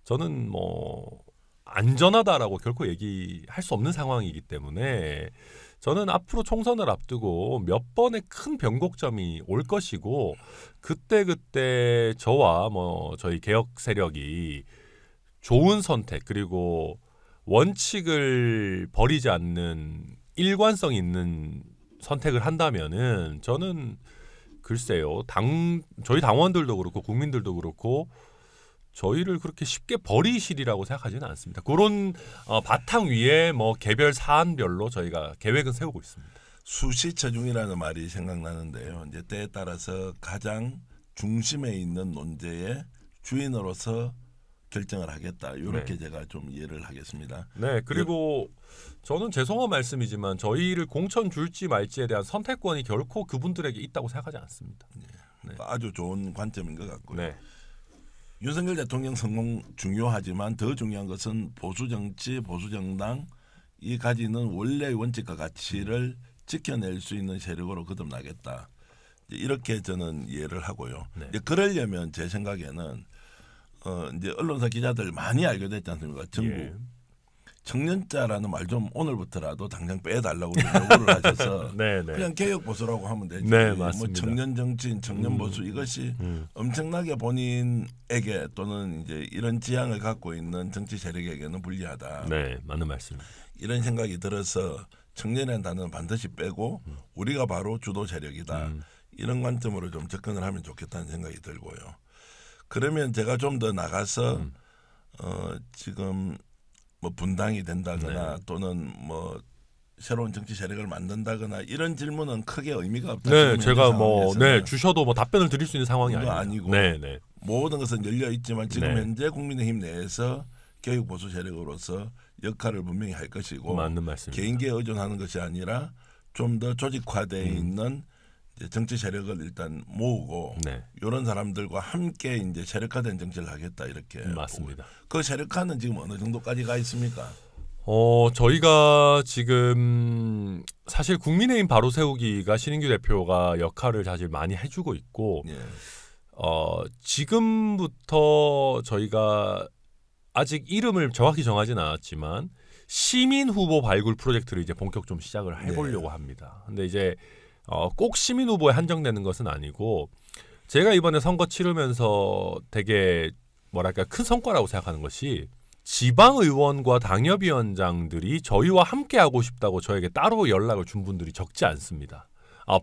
저는 뭐 안전하다라고 결코 얘기할 수 없는 상황이기 때문에 저는 앞으로 총선을 앞두고 몇 번의 큰 변곡점이 올 것이고 그때 저와 뭐 저희 개혁 세력이 좋은 선택 그리고 원칙을 버리지 않는 일관성 있는 선택을 한다면은 저는 글쎄요. 저희 당원들도 그렇고 국민들도 그렇고 저희를 그렇게 쉽게 버리시리라고 생각하지는 않습니다. 그런 바탕 위에 뭐 개별 사안별로 저희가 계획은 세우고 있습니다. 수시처중이라는 말이 생각나는데요. 이제 때에 따라서 가장 중심에 있는 논제의 주인으로서 결정을 하겠다. 이렇게 네. 제가 좀 이해를 하겠습니다. 네, 그리고 저는 죄송한 말씀이지만 저희를 공천 줄지 말지에 대한 선택권이 결코 그분들에게 있다고 생각하지 않습니다. 네. 아주 좋은 관점인 것 같고요. 네, 윤석열 대통령 성공 중요하지만 더 중요한 것은 보수 정치, 보수 정당이 가지는 원래의 원칙과 가치를 지켜낼 수 있는 세력으로 거듭나겠다. 이렇게 저는 이해를 하고요. 네. 이제 그러려면 제 생각에는 이제 언론사 기자들 많이 알게 됐지 않습니까? 전부 예. 청년자라는 말 좀 오늘부터라도 당장 빼달라고 요구를 하셔서 네, 네. 그냥 개혁 보수라고 하면 되지. 네, 뭐 맞습니다. 청년 정치인, 청년 보수 이것이 엄청나게 본인에게 또는 이제 이런 지향을 갖고 있는 정치 세력에게는 불리하다. 네, 맞는 말씀입니다. 이런 생각이 들어서 청년이라는 단어는 반드시 빼고 우리가 바로 주도 세력이다. 이런 관점으로 좀 접근을 하면 좋겠다는 생각이 들고요. 그러면 제가 좀 더 나가서 지금 뭐 분당이 된다거나 네. 또는 뭐 새로운 정치 세력을 만든다거나 이런 질문은 크게 의미가 없다. 네, 지금 제가 현재 뭐 상황에서는. 주셔도 뭐 답변을 드릴 수 있는 상황이 그건 아니고. 아니고. 네, 네. 모든 것은 열려 있지만 지금 네. 현재 국민의힘 내에서 개혁 보수 세력으로서 역할을 분명히 할 것이고 맞는 말씀입니다. 개인기에 의존하는 것이 아니라 좀 더 조직화되어 있는 이제 정치 세력을 일단 모으고 네, 이런 사람들과 함께 이제 세력화된 정치를 하겠다 이렇게 맞습니다. 보고. 그 세력화는 지금 어느 정도까지 가 있습니까? 저희가 지금 사실 국민의힘 바로 세우기가 신인규 대표가 역할을 사실 많이 해주고 있고 예. 지금부터 저희가 아직 이름을 정확히 정하진 않았지만 시민 후보 발굴 프로젝트를 이제 본격 좀 시작을 해보려고 합니다. 근데 이제 꼭 시민 후보에 한정되는 것은 아니고 제가 이번에 선거 치르면서 되게 뭐랄까 큰 성과라고 생각하는 것이 지방의원과 당협위원장들이 저희와 함께 하고 싶다고 저에게 따로 연락을 준 분들이 적지 않습니다.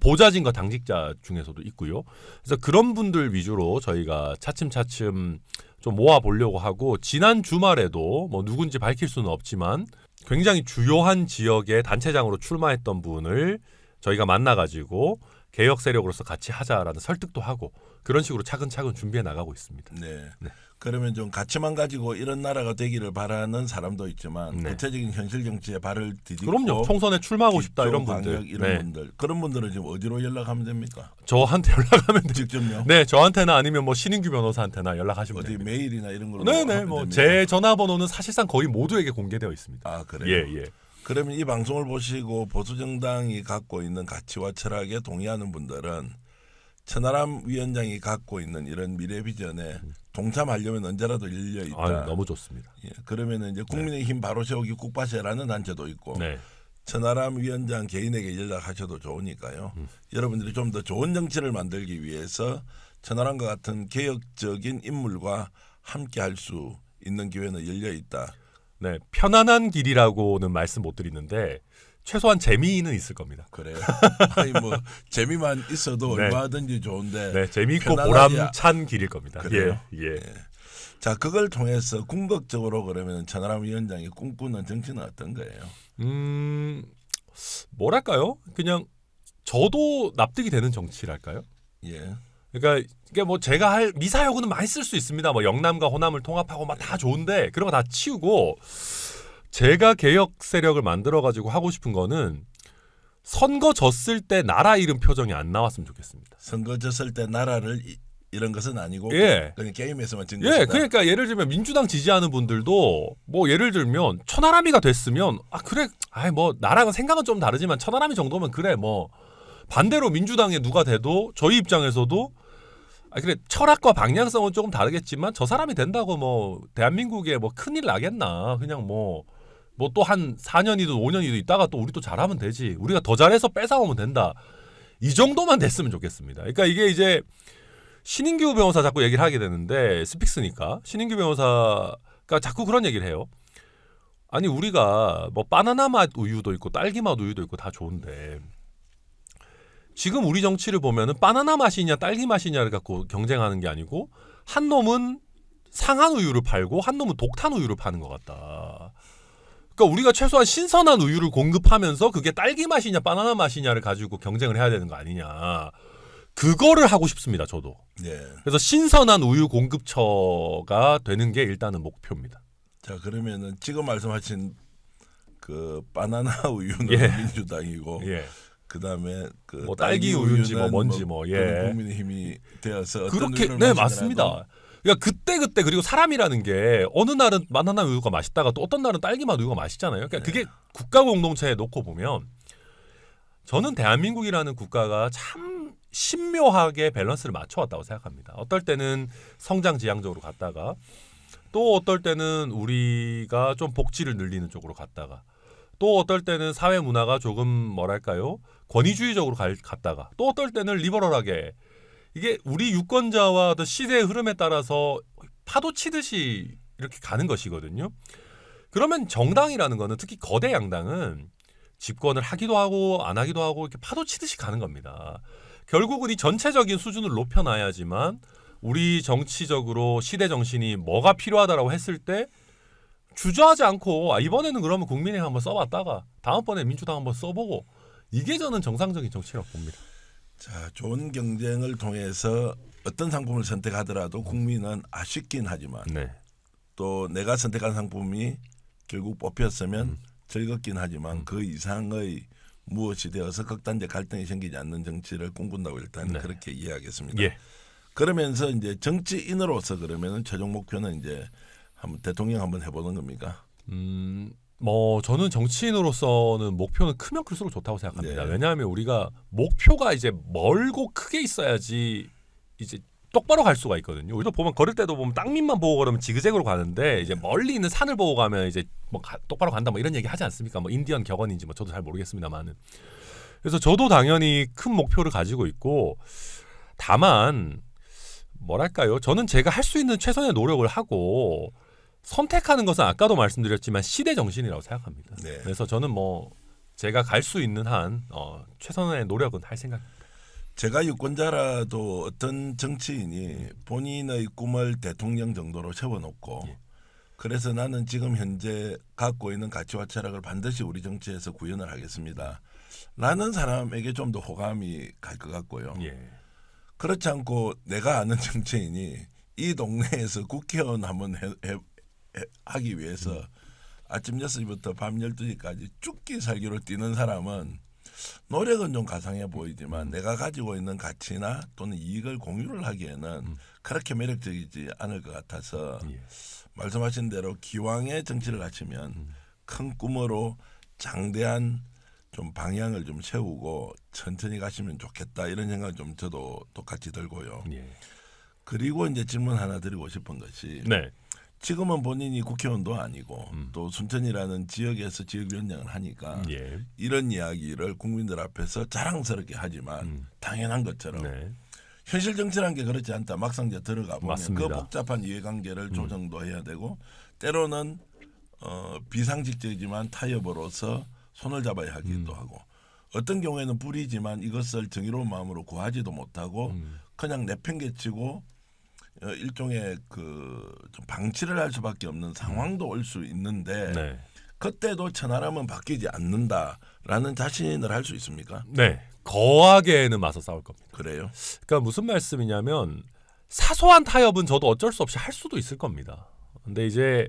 보좌진과 당직자 중에서도 있고요. 그래서 그런 분들 위주로 저희가 차츰차츰 좀 모아보려고 하고 지난 주말에도 뭐 누군지 밝힐 수는 없지만 굉장히 주요한 지역의 단체장으로 출마했던 분을 저희가 만나가지고 개혁 세력으로서 같이 하자라는 설득도 하고 그런 식으로 차근차근 준비해 나가고 있습니다. 네. 네. 그러면 좀 가치만 가지고 이런 나라가 되기를 바라는 사람도 있지만 네. 구체적인 현실 정치에 발을 디딛고 그럼요. 총선에 출마하고 싶다 이런 기초, 분들. 광역 이런 네. 분들 그런 분들은 지금 어디로 연락하면 됩니까? 저한테 연락하면 돼요. 직접요? 네, 저한테나 아니면 뭐 신인규 변호사한테나 연락하시면 어디 됩니다. 메일이나 이런 걸로 네네, 하면 뭐 됩니까? 제 전화번호는 사실상 거의 모두에게 공개되어 있습니다. 아 그래요? 예, 예. 그러면 이 방송을 보시고 보수 정당이 갖고 있는 가치와 철학에 동의하는 분들은 천하람 위원장이 갖고 있는 이런 미래 비전에 동참하려면 언제라도 열려 있다. 아유, 너무 좋습니다. 예, 그러면은 이제 국민의힘 바로 세우기 국바세라는 단체도 있고 네, 천하람 위원장 개인에게 연락하셔도 좋으니까요. 여러분들이 좀 더 좋은 정치를 만들기 위해서 천하람과 같은 개혁적인 인물과 함께 할 수 있는 기회는 열려 있다. 네, 편안한 길이라고는 말씀 못 드리는데 최소한 재미는 있을 겁니다. 그래요. 아니 뭐 재미만 있어도 네. 얼마든지 좋은데. 네, 재미있고 편안하지 보람찬 길일 겁니다. 그래요? 예, 예. 자 그걸 통해서 궁극적으로 그러면 천하람 위원장이 꿈꾸는 정치는 어떤 거예요? 뭐랄까요? 그냥 저도 납득이 되는 정치랄까요? 예. 그러니까 이게 뭐 제가 할 미사여구는 많이 쓸 수 있습니다. 뭐 영남과 호남을 통합하고 막 다 좋은데 그런 거 다 치우고 제가 개혁 세력을 만들어 가지고 하고 싶은 거는 선거 졌을 때 나라 잃은 표정이 안 나왔으면 좋겠습니다. 선거 졌을 때 나라를 이런 것은 아니고 예. 그냥 게임에서만 진 예, 것이다. 그러니까 예를 들면 민주당 지지하는 분들도 뭐 예를 들면 천하람이가 됐으면 그래, 뭐 나랑은 생각은 좀 다르지만 천하람이 정도면 그래 뭐 반대로 민주당에 누가 돼도 저희 입장에서도 그래 철학과 방향성은 조금 다르겠지만 저 사람이 된다고 뭐 대한민국에 뭐 큰일 나겠나 그냥 뭐 또 한 4년이든 5년이든 있다가 또 우리 또 잘하면 되지 우리가 더 잘해서 뺏어오면 된다 이 정도만 됐으면 좋겠습니다. 그러니까 이게 이제 신인규 변호사 자꾸 얘기를 하게 되는데 스픽스니까 신인규 변호사가 자꾸 그런 얘기를 해요. 아니 우리가 뭐 바나나 맛 우유도 있고 딸기 맛 우유도 있고 다 좋은데 지금 우리 정치를 보면은 바나나 맛이냐 딸기 맛이냐를 갖고 경쟁하는 게 아니고 한 놈은 상한 우유를 팔고 한 놈은 독탄 우유를 파는 것 같다. 그러니까 우리가 최소한 신선한 우유를 공급하면서 그게 딸기 맛이냐 바나나 맛이냐를 가지고 경쟁을 해야 되는 거 아니냐. 그거를 하고 싶습니다. 저도. 예. 그래서 신선한 우유 공급처가 되는 게 일단은 목표입니다. 자 그러면은 지금 말씀하신 그 바나나 우유는 예. 민주당이고 예. 그다음에 그 뭐 딸기 우유인지 뭐 뭔지 뭐 예. 국민의힘이 되어서 어떤 그렇게 우유를 네 마시더라도 맞습니다. 그러니까 그때 그리고 사람이라는 게 어느 날은 바나나 우유가 맛있다가 또 어떤 날은 딸기 맛 우유가 맛있잖아요. 그러니까 그게 국가 공동체에 놓고 보면 저는 대한민국이라는 국가가 참 신묘하게 밸런스를 맞춰왔다고 생각합니다. 어떨 때는 성장 지향적으로 갔다가 또 어떨 때는 우리가 좀 복지를 늘리는 쪽으로 갔다가 또 어떨 때는 사회 문화가 조금 뭐랄까요 권위주의적으로 갔다가 또 어떨 때는 리버럴하게 이게 우리 유권자와 어떤 시대의 흐름에 따라서 파도 치듯이 이렇게 가는 것이거든요. 그러면 정당이라는 거는 특히 거대 양당은 집권을 하기도 하고 안 하기도 하고 이렇게 파도 치듯이 가는 겁니다. 결국은 이 전체적인 수준을 높여놔야지만 우리 정치적으로 시대 정신이 뭐가 필요하다라고 했을 때 주저하지 않고 이번에는 그러면 국민의힘 한번 써봤다가 다음번에 민주당 한번 써보고 이게 저는 정상적인 정치라고 봅니다. 자 좋은 경쟁을 통해서 어떤 상품을 선택하더라도 국민은 아쉽긴 하지만 네. 또 내가 선택한 상품이 결국 뽑혔으면 즐겁긴 하지만 그 이상의 무엇이 되어서 극단적 갈등이 생기지 않는 정치를 꿈꾼다고 일단 네. 그렇게 이해하겠습니다. 예. 그러면서 이제 정치인으로서 그러면은 최종 목표는 이제 한번 대통령 한번 해보는 겁니까? 뭐 저는 정치인으로서는 목표는 크면 클수록 좋다고 생각합니다. 네. 왜냐하면 우리가 목표가 이제 멀고 크게 있어야지 이제 똑바로 갈 수가 있거든요. 우리도 보면 걸을 때도 보면 땅밑만 보고 걸으면 지그재그로 가는데 이제 멀리 있는 산을 보고 가면 이제 뭐 똑바로 간다 뭐 이런 얘기 하지 않습니까? 뭐 인디언 격언인지 뭐 저도 잘 모르겠습니다만은. 그래서 저도 당연히 큰 목표를 가지고 있고 다만 뭐랄까요? 저는 제가 할 수 있는 최선의 노력을 하고 선택하는 것은 아까도 말씀드렸지만 시대 정신이라고 생각합니다. 네. 그래서 저는 뭐 제가 갈 수 있는 한 최선의 노력은 할 생각입니다. 제가 유권자라도 어떤 정치인이 본인의 꿈을 대통령 정도로 세워놓고 예. 그래서 나는 지금 현재 갖고 있는 가치와 철학을 반드시 우리 정치에서 구현을 하겠습니다. 라는 사람에게 좀 더 호감이 갈 것 같고요. 예. 그렇지 않고 내가 아는 정치인이 이 동네에서 국회의원 한번 하기 위해서 아침 6시부터 밤 12시까지 죽기 살기로 뛰는 사람은 노력은 좀 가상해 보이지만 내가 가지고 있는 가치나 또는 이익을 공유를 하기에는 그렇게 매력적이지 않을 것 같아서 예. 말씀하신 대로 기왕에 정치를 갖추면 큰 꿈으로 장대한 좀 방향을 좀 세우고 천천히 가시면 좋겠다 이런 생각 좀 저도 똑같이 들고요. 예. 그리고 이제 질문 하나 드리고 싶은 것이 네. 지금은 본인이 국회의원도 아니고 또 순천이라는 지역에서 지역위원장을 하니까 예. 이런 이야기를 국민들 앞에서 자랑스럽게 하지만 당연한 것처럼 네. 현실 정치라는 게 그렇지 않다. 막상 이제 들어가 보면 맞습니다. 그 복잡한 이해관계를 조정도 해야 되고 때로는 비상식적이지만 타협으로서 손을 잡아야 하기도 하고 어떤 경우에는 불이지만 이것을 정의로운 마음으로 구하지도 못하고 그냥 내팽개치고 일종의 좀 방치를 할 수밖에 없는 상황도 올 수 있는데 네. 그때도 천하람은 바뀌지 않는다라는 자신을 할 수 있습니까? 네. 거하게는 맞서 싸울 겁니다. 그래요? 그러니까 무슨 말씀이냐면 사소한 타협은 저도 어쩔 수 없이 할 수도 있을 겁니다. 근데 이제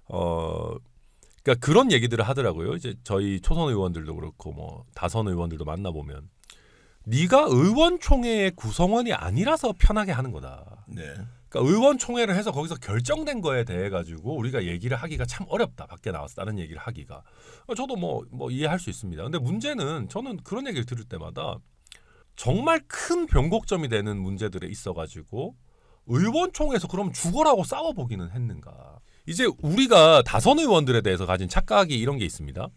그러니까 그런 얘기들을 하더라고요. 이제 저희 초선 의원들도 그렇고 뭐 다선 의원들도 만나보면 네가 의원총회의 구성원이 아니라서 편하게 하는 거다. 네. 그러니까 의원총회를 해서 거기서 결정된 거에 대해 가지고 우리가 얘기를 하기가 참 어렵다. 밖에 나와서 다른 얘기를 하기가. 저도 뭐 이해할 수 있습니다. 근데 문제는 저는 그런 얘기를 들을 때마다 정말 큰 변곡점이 되는 문제들에 있어 가지고 의원총회에서 그럼 죽어라고 싸워보기는 했는가. 이제 우리가 다선 의원들에 대해서 가진 착각이 이런 게 있습니다.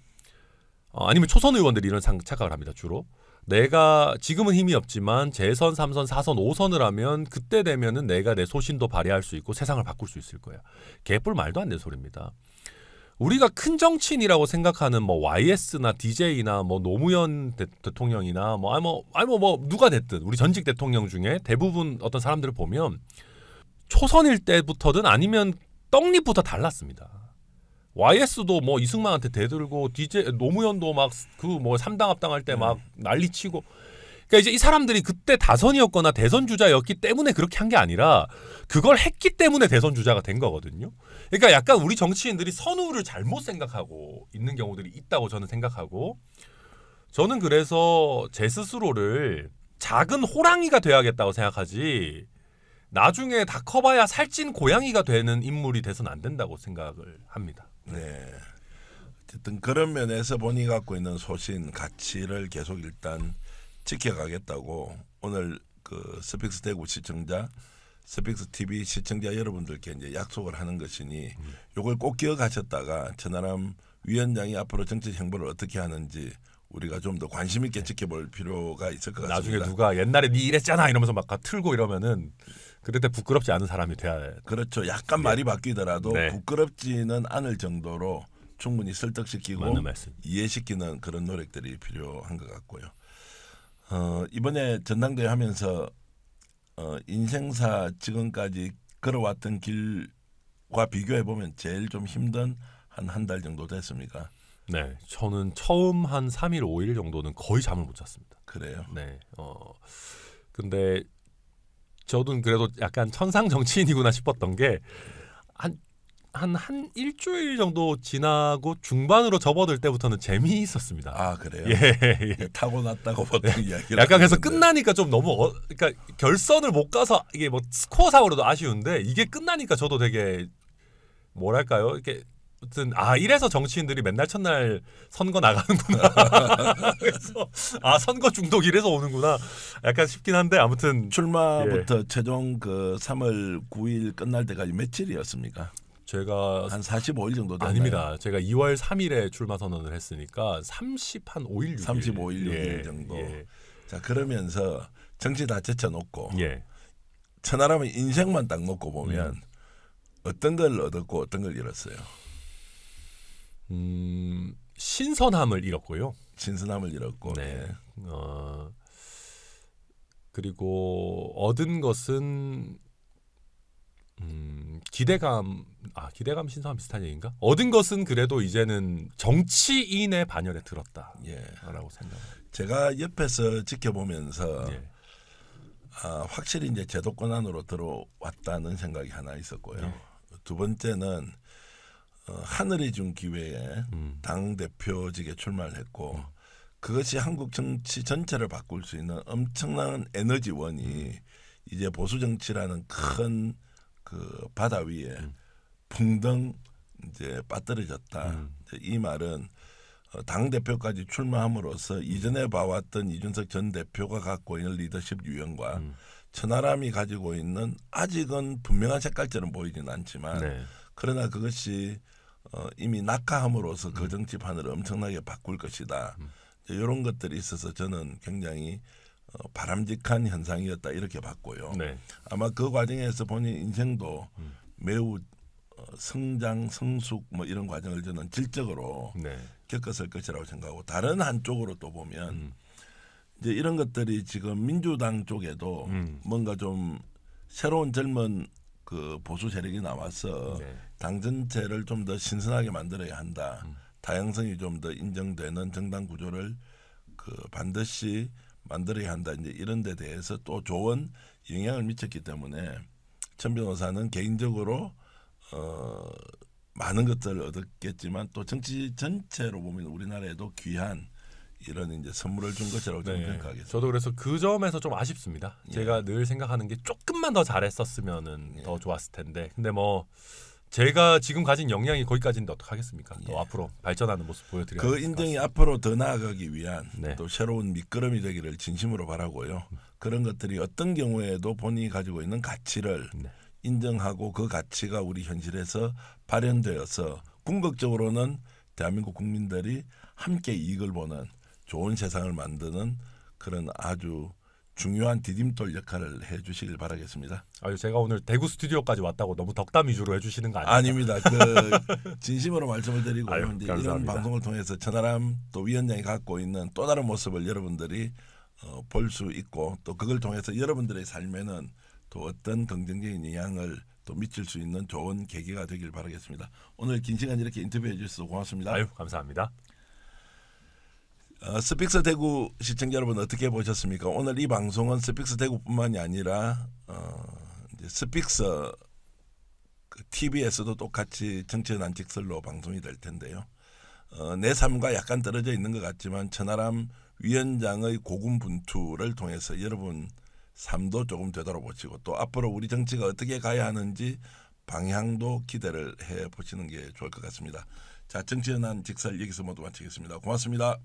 아니면 초선 의원들이 이런 착각을 합니다. 주로. 내가 지금은 힘이 없지만 재선, 3선, 4선, 5선을 하면 그때 되면은 내가 내 소신도 발휘할 수 있고 세상을 바꿀 수 있을 거야. 개뿔 말도 안 되는 소리입니다. 우리가 큰 정치인이라고 생각하는 뭐 YS나 DJ나 뭐 노무현 대통령이나 뭐 누가 됐든 우리 전직 대통령 중에 대부분 어떤 사람들을 보면 초선일 때부터든 아니면 떡잎부터 달랐습니다. YS도 뭐 이승만한테 대들고 DJ 노무현도 막 그 뭐 삼당 합당할 때 막 난리치고. 그러니까 이제 이 사람들이 그때 다선이었거나 대선 주자였기 때문에 그렇게 한 게 아니라 그걸 했기 때문에 대선 주자가 된 거거든요. 그러니까 약간 우리 정치인들이 선후를 잘못 생각하고 있는 경우들이 있다고 저는 생각하고, 저는 그래서 제 스스로를 작은 호랑이가 돼야겠다고 생각하지 나중에 다 커봐야 살찐 고양이가 되는 인물이 돼서는 안 된다고 생각을 합니다. 네. 어쨌든 그런 면에서 본인이 갖고 있는 소신, 가치를 계속 일단 지켜가겠다고 오늘 그 스픽스 대구 시청자, 스픽스 TV 시청자 여러분들께 이제 약속을 하는 것이니 요걸 꼭 기억하셨다가 천하람 위원장이 앞으로 정치 행보를 어떻게 하는지 우리가 좀 더 관심 있게 지켜볼 필요가 있을 것 같습니다. 나중에 누가 옛날에 네 이랬잖아 이러면서 막 틀고 이러면은 그때 부끄럽지 않은 사람이 돼야. 그렇죠. 약간 말이 바뀌더라도 네. 부끄럽지는 않을 정도로 충분히 설득시키고 맞는 말씀. 이해시키는 그런 노력들이 필요한 것 같고요. 이번에 전당대회 하면서 인생사 지금까지 걸어왔던 길과 비교해 보면 제일 좀 힘든 한 달 정도 됐습니까? 네, 저는 처음 한 3일, 5일 정도는 거의 잠을 못 잤습니다. 그래요. 네, 근데 저도 그래도 약간 천상 정치인이구나 싶었던 게 한 일주일 정도 지나고 중반으로 접어들 때부터는 재미있었습니다. 아 그래요. 예. 타고났다고 보통 이야기를. 약간 그래서 하는데. 끝나니까 좀 너무 그러니까 결선을 못 가서 이게 뭐 스코어상으로도 아쉬운데 이게 끝나니까 저도 되게 뭐랄까요? 이렇게 아무튼 이래서 정치인들이 맨날 첫날 선거 나가는구나. 그래서 선거 중독 이래서 오는구나. 약간 싶긴 한데 아무튼 출마부터 최종 그 3월 9일 끝날 때까지 며칠이었습니까? 제가 한 45일 정도 됐나요? 아닙니다. 제가 2월 3일에 출마 선언을 했으니까 35일 6일. 35일 6일 정도. 자 그러면서 정치 다 제쳐놓고 천하람은 인생만 딱 놓고 보면 어떤 걸 얻었고 어떤 걸 잃었어요? 신선함을 잃었고요. 신선함을 잃었고. 네. 그리고 얻은 것은 기대감, 신선함 비슷한 얘기인가? 얻은 것은 그래도 이제는 정치인의 반열에 들었다라고 생각합니다. 제가 옆에서 지켜보면서 확실히 이제 제도권 안으로 들어왔다는 생각이 하나 있었고요. 두 번째는 하늘이 준 기회에 당 대표직에 출마를 했고 그것이 한국 정치 전체를 바꿀 수 있는 엄청난 에너지원이 이제 보수 정치라는 큰 그 바다 위에 풍덩 이제 빠뜨려졌다. 이 말은 당 대표까지 출마함으로써 이전에 봐왔던 이준석 전 대표가 갖고 있는 리더십 유형과 천하람이 가지고 있는 아직은 분명한 색깔처럼 보이지는 않지만 그러나 그것이 이미 낙하함으로써 그 정치판을 엄청나게 바꿀 것이다. 이런 것들이 있어서 저는 굉장히 바람직한 현상이었다 이렇게 봤고요. 아마 그 과정에서 본인 인생도 매우 성장, 성숙 뭐 이런 과정을 저는 질적으로 겪었을 것이라고 생각하고 다른 한쪽으로 또 보면 이제 이런 것들이 지금 민주당 쪽에도 뭔가 좀 새로운 젊은 그 보수 세력이 나와서 당 전체를 좀 더 신선하게 만들어야 한다. 다양성이 좀 더 인정되는 정당 구조를 그 반드시 만들어야 한다. 이제 이런 데 대해서 또 좋은 영향을 미쳤기 때문에 천 변호사는 개인적으로 많은 것들을 얻었겠지만 또 정치 전체로 보면 우리나라에도 귀한 이런 이제 선물을 준 것이라고 저는 생각하겠습니다. 저도 그래서 그 점에서 좀 아쉽습니다. 제가 늘 생각하는 게 조금만 더 잘했었으면은 더 좋았을 텐데. 근데 뭐 제가 지금 가진 역량이 거기까지인데 어떡하겠습니까? 또 앞으로 발전하는 모습 보여드려야 그 인정이 앞으로 더 나아가기 위한 또 새로운 밑거름이 되기를 진심으로 바라고요. 그런 것들이 어떤 경우에도 본인이 가지고 있는 가치를 인정하고 그 가치가 우리 현실에서 발현되어서 궁극적으로는 대한민국 국민들이 함께 이익을 보는 좋은 세상을 만드는 그런 아주 중요한 디딤돌 역할을 해주시길 바라겠습니다. 아유 제가 오늘 대구 스튜디오까지 왔다고 너무 덕담 위주로 해주시는 거 아니에요? 아닙니다. 그 진심으로 말씀을 드리고 아유, 이제 감사합니다. 이런 방송을 통해서 천하람 또 위원장이 갖고 있는 또 다른 모습을 여러분들이 볼 수 있고 또 그걸 통해서 여러분들의 삶에는 또 어떤 긍정적인 영향을 또 미칠 수 있는 좋은 계기가 되길 바라겠습니다. 오늘 긴 시간 이렇게 인터뷰해 주셔서 고맙습니다. 아유 감사합니다. 스픽스 대구 시청자 여러분 어떻게 보셨습니까? 오늘 이 방송은 스픽스 대구뿐만이 아니라 이제 스픽스 TV에서도 똑같이 정치연한 직설로 방송이 될 텐데요. 내 삶과 약간 떨어져 있는 것 같지만 천하람 위원장의 고군분투를 통해서 여러분 삶도 조금 되돌아보시고 또 앞으로 우리 정치가 어떻게 가야 하는지 방향도 기대를 해보시는 게 좋을 것 같습니다. 자, 정치연한 직설 여기서 모두 마치겠습니다. 고맙습니다.